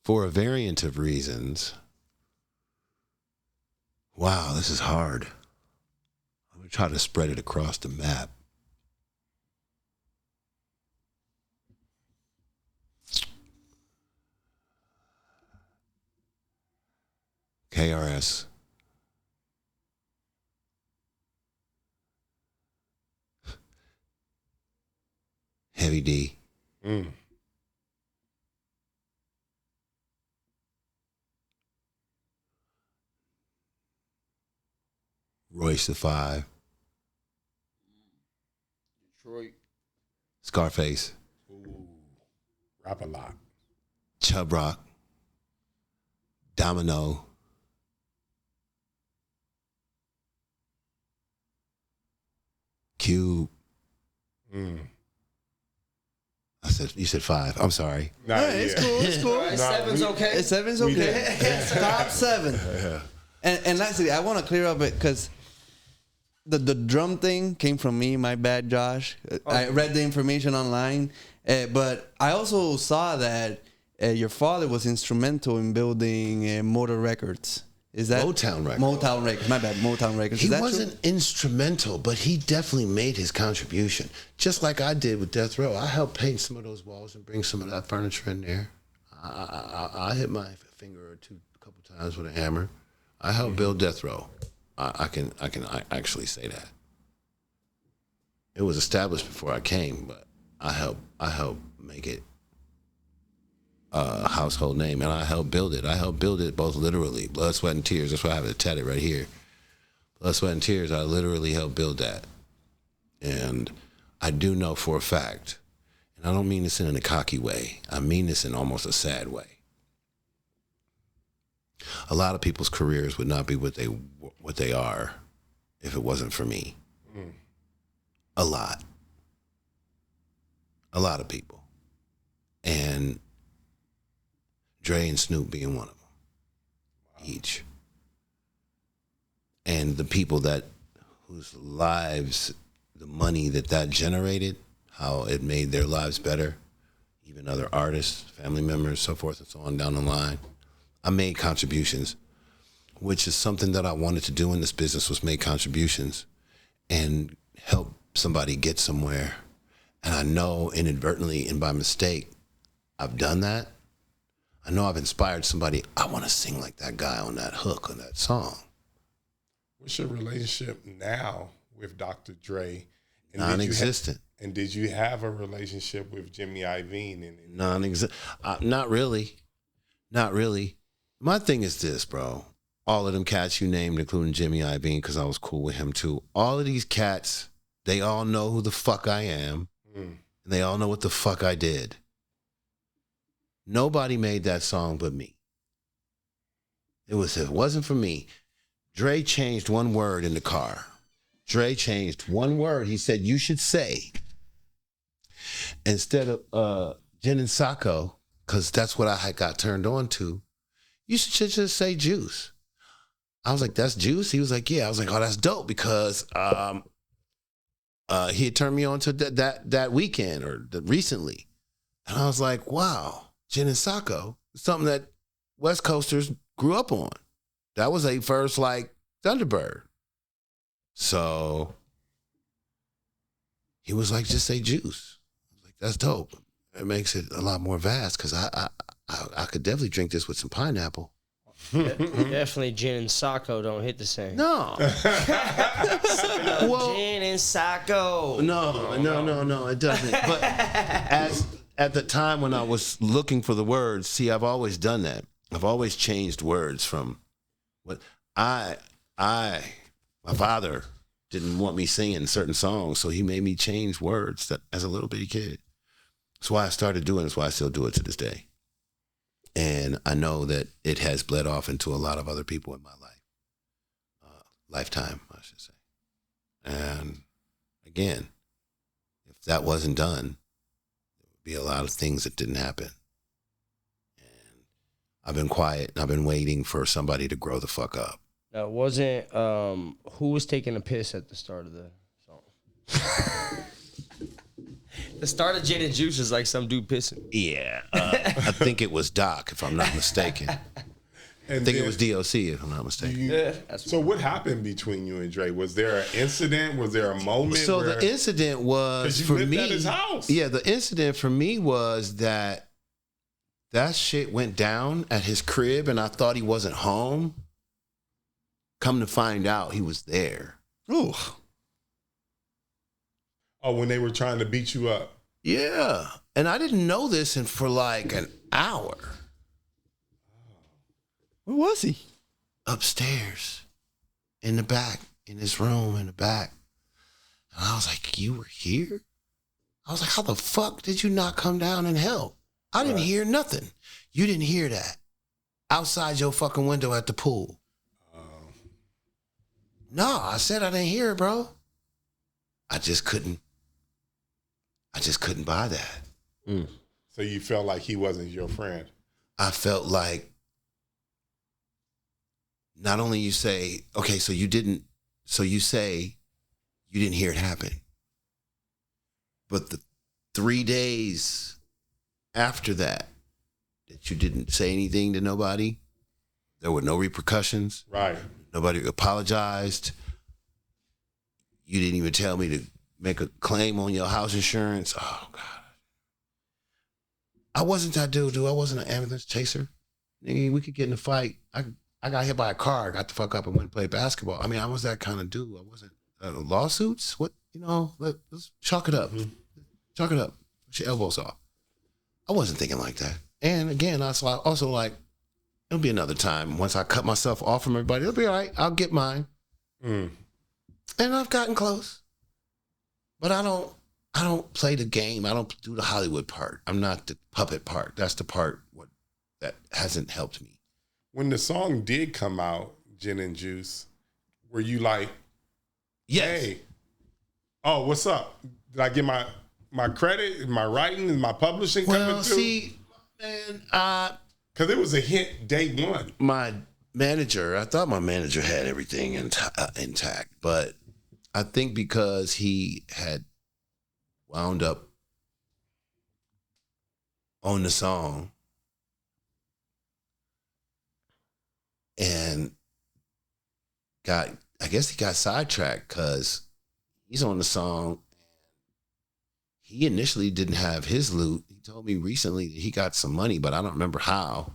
For a variant of reasons. Wow, this is hard. I'm going to try to spread it across the map. KRS. Heavy D. Royce the Five. Detroit. Scarface. Ooh, Rap a lot. Chubb Rock. Domino. Cube. You said 5. I'm sorry. Nah, It's cool. It's cool. Right, seven's okay. Seven's okay. Top 7. And lastly, I want to clear up it because the drum thing came from me. My bad, Josh. I read the information online, but I also saw that your father was instrumental in building Motor Records. Is that Motown Records? Motown Records. My bad. Motown Records. He Is that wasn't true? instrumental, but he definitely made his contribution. Just like I did with Death Row. I helped paint some of those walls and bring some of that furniture in there. I hit my finger or two a couple times with a hammer. I helped build Death Row. I can actually say that. It was established before I came, but I helped make it a household name, and I helped build it. I helped build it both literally, blood, sweat, and tears. That's why I have it tatted right here. Blood, sweat, and tears. I literally helped build that, and I do know for a fact, and I don't mean this in a cocky way. I mean this in almost a sad way. A lot of people's careers would not be what they are if it wasn't for me. A lot of people, and Dre and Snoop being one of them, each. And the people whose lives, the money that generated, how it made their lives better, even other artists, family members, so forth and so on down the line. I made contributions, which is something that I wanted to do in this business, was make contributions and help somebody get somewhere. And I know inadvertently and by mistake, I've done that. I know I've inspired somebody. I want to sing like that guy on that hook on that song. What's your relationship now with Dr. Dre? And Non-existent. Did you have a relationship with Jimmy Iovine? Non-existent. Not really. Not really. My thing is this, bro. All of them cats you named, including Jimmy Iovine, because I was cool with him too. All of these cats, they all know who the fuck I am. And they all know what the fuck I did. Nobody made that song but me. If it wasn't for me, Dre changed one word in the car. Dre changed one word. He said, you should say, instead of gin and sacco, because that's what I had got turned on to, you should just say juice. I was like, that's juice? He was like, yeah. I was like, oh, that's dope, because he had turned me on to that weekend or recently. And I was like, wow. Gin and Sacco, something that West Coasters grew up on. That was a first like Thunderbird. So he was like, just say juice. I was like, that's dope. It makes it a lot more vast because I could definitely drink this with some pineapple. Definitely gin and Sacco don't hit the same. No. Well, Gin and Sacco. No, it doesn't. But at the time when I was looking for the words, see, I've always done that. I've always changed words from what my father didn't want me singing certain songs, so he made me change words that as a little bitty kid. That's why I started doing it. That's why I still do it to this day. And I know that it has bled off into a lot of other people in my life. Lifetime, I should say. And again, if that wasn't done, there would be a lot of things that didn't happen. And I've been quiet and I've been waiting for somebody to grow the fuck up. Now, wasn't who was taking a piss at the start of the song? The start of Gin and Juice is like some dude pissing. Yeah, I think it was Doc, if I'm not mistaken. I think it was DOC, if I'm not mistaken. So what happened between you and Dre? Was there an incident? Was there a moment? So the incident was for me. At his house. Yeah, the incident for me was that shit went down at his crib, and I thought he wasn't home. Come to find out, he was there. Ooh. Oh, when they were trying to beat you up. Yeah. And I didn't know this for like an hour. Where was he? Upstairs. In the back. In his room in the back. And I was like, you were here? I was like, how the fuck did you not come down and help? I didn't hear nothing. You didn't hear that. Outside your fucking window at the pool. No, I said I didn't hear it, bro. I just couldn't buy that. So you felt like he wasn't your friend. I felt like not only you say, okay, so you say you didn't hear it happen. But the 3 days after that you didn't say anything to nobody, there were no repercussions. Right. Nobody apologized. You didn't even tell me to make a claim on your house insurance. Oh, God. I wasn't that dude. I wasn't an ambulance chaser. Nigga, we could get in a fight. I got hit by a car, got the fuck up and went and played basketball. I mean, I was that kind of dude. I wasn't lawsuits. What, let's chalk it up. Mm-hmm. Chalk it up. Put your elbows off. I wasn't thinking like that. And again, I was also like, it'll be another time. Once I cut myself off from everybody, it'll be all right. I'll get mine. And I've gotten close. But I don't play the game. I don't do the Hollywood part. I'm not the puppet part. That's the part that hasn't helped me. When the song did come out, Gin and Juice, were you like, yes. Hey, oh, what's up? Did I get my credit? Is my writing? Is my publishing coming through? Well, see, man, because it was a hit day one. I thought my manager had everything intact, but I think because he had wound up on the song and I guess he got sidetracked because he's on the song. He initially didn't have his loot. He told me recently that he got some money, but I don't remember how.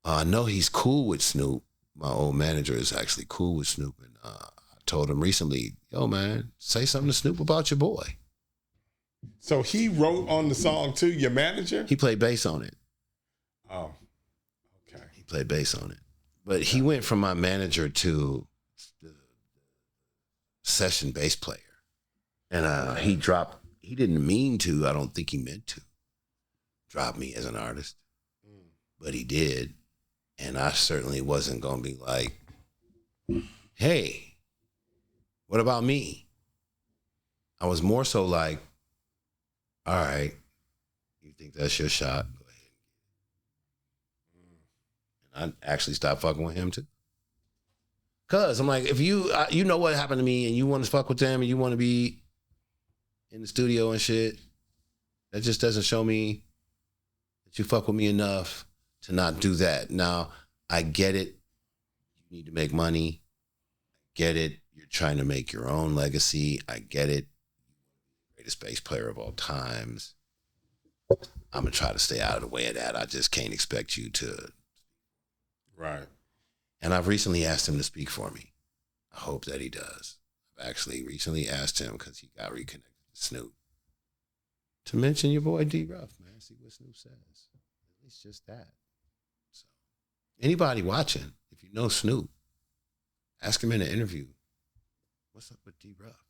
I know he's cool with Snoop. My old manager is actually cool with Snoop. And I told him recently, yo, man, say something to Snoop about your boy. So he wrote on the song too, your manager? He played bass on it. Oh, okay. He played bass on it. But he went from my manager to the session bass player. And he didn't mean to, I don't think he meant to drop me as an artist. But he did. And I certainly wasn't going to be like, hey, what about me? I was more so like, all right, you think that's your shot? Go ahead. And I actually stopped fucking with him too. Cause I'm like, if you know what happened to me and you want to fuck with them and you want to be in the studio and shit, that just doesn't show me that you fuck with me enough to not do that. Now, I get it. You need to make money. I get it. You're trying to make your own legacy. I get it. Greatest bass player of all times. I'm going to try to stay out of the way of that. I just can't expect you to. Right. And I've recently asked him to speak for me. I hope that he does. I've actually recently asked him because he got reconnected to Snoop to mention your boy D Ruff, man. See what Snoop says. It's just that. So, anybody watching, if you know Snoop, ask him in an interview, what's up with D Ruff?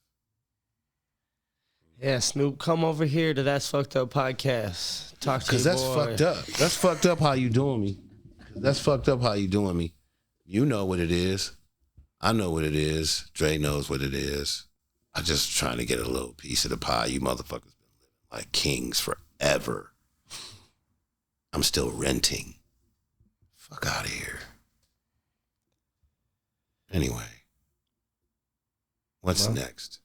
Yeah, Snoop, come over here to That's Fucked Up Podcast. Talk to Because your that's boy. fucked up. That's fucked up how you doing me. That's fucked up how you doing me. You know what it is. I know what it is. Dre knows what it is. I'm just trying to get a little piece of the pie. You motherfuckers been living like kings forever. I'm still renting. Fuck out of here. Anyway. What's next?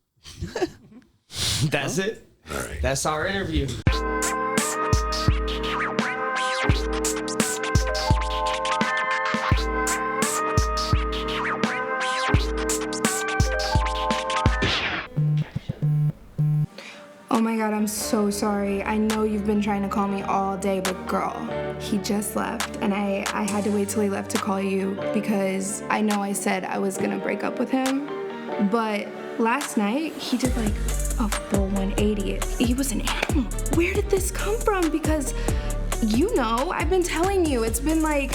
That's it. All right. That's our interview. Oh my God, I'm so sorry. I know you've been trying to call me all day, but girl, he just left, and I had to wait till he left to call you because I know I said I was gonna break up with him, but last night he did like a full 180. He was an animal. Where did this come from? Because you know, I've been telling you, it's been like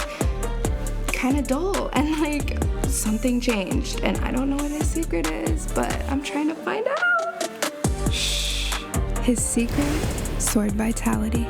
kind of dull, and like something changed, and I don't know what his secret is, but I'm trying to find out. Shh. His secret? Sword vitality.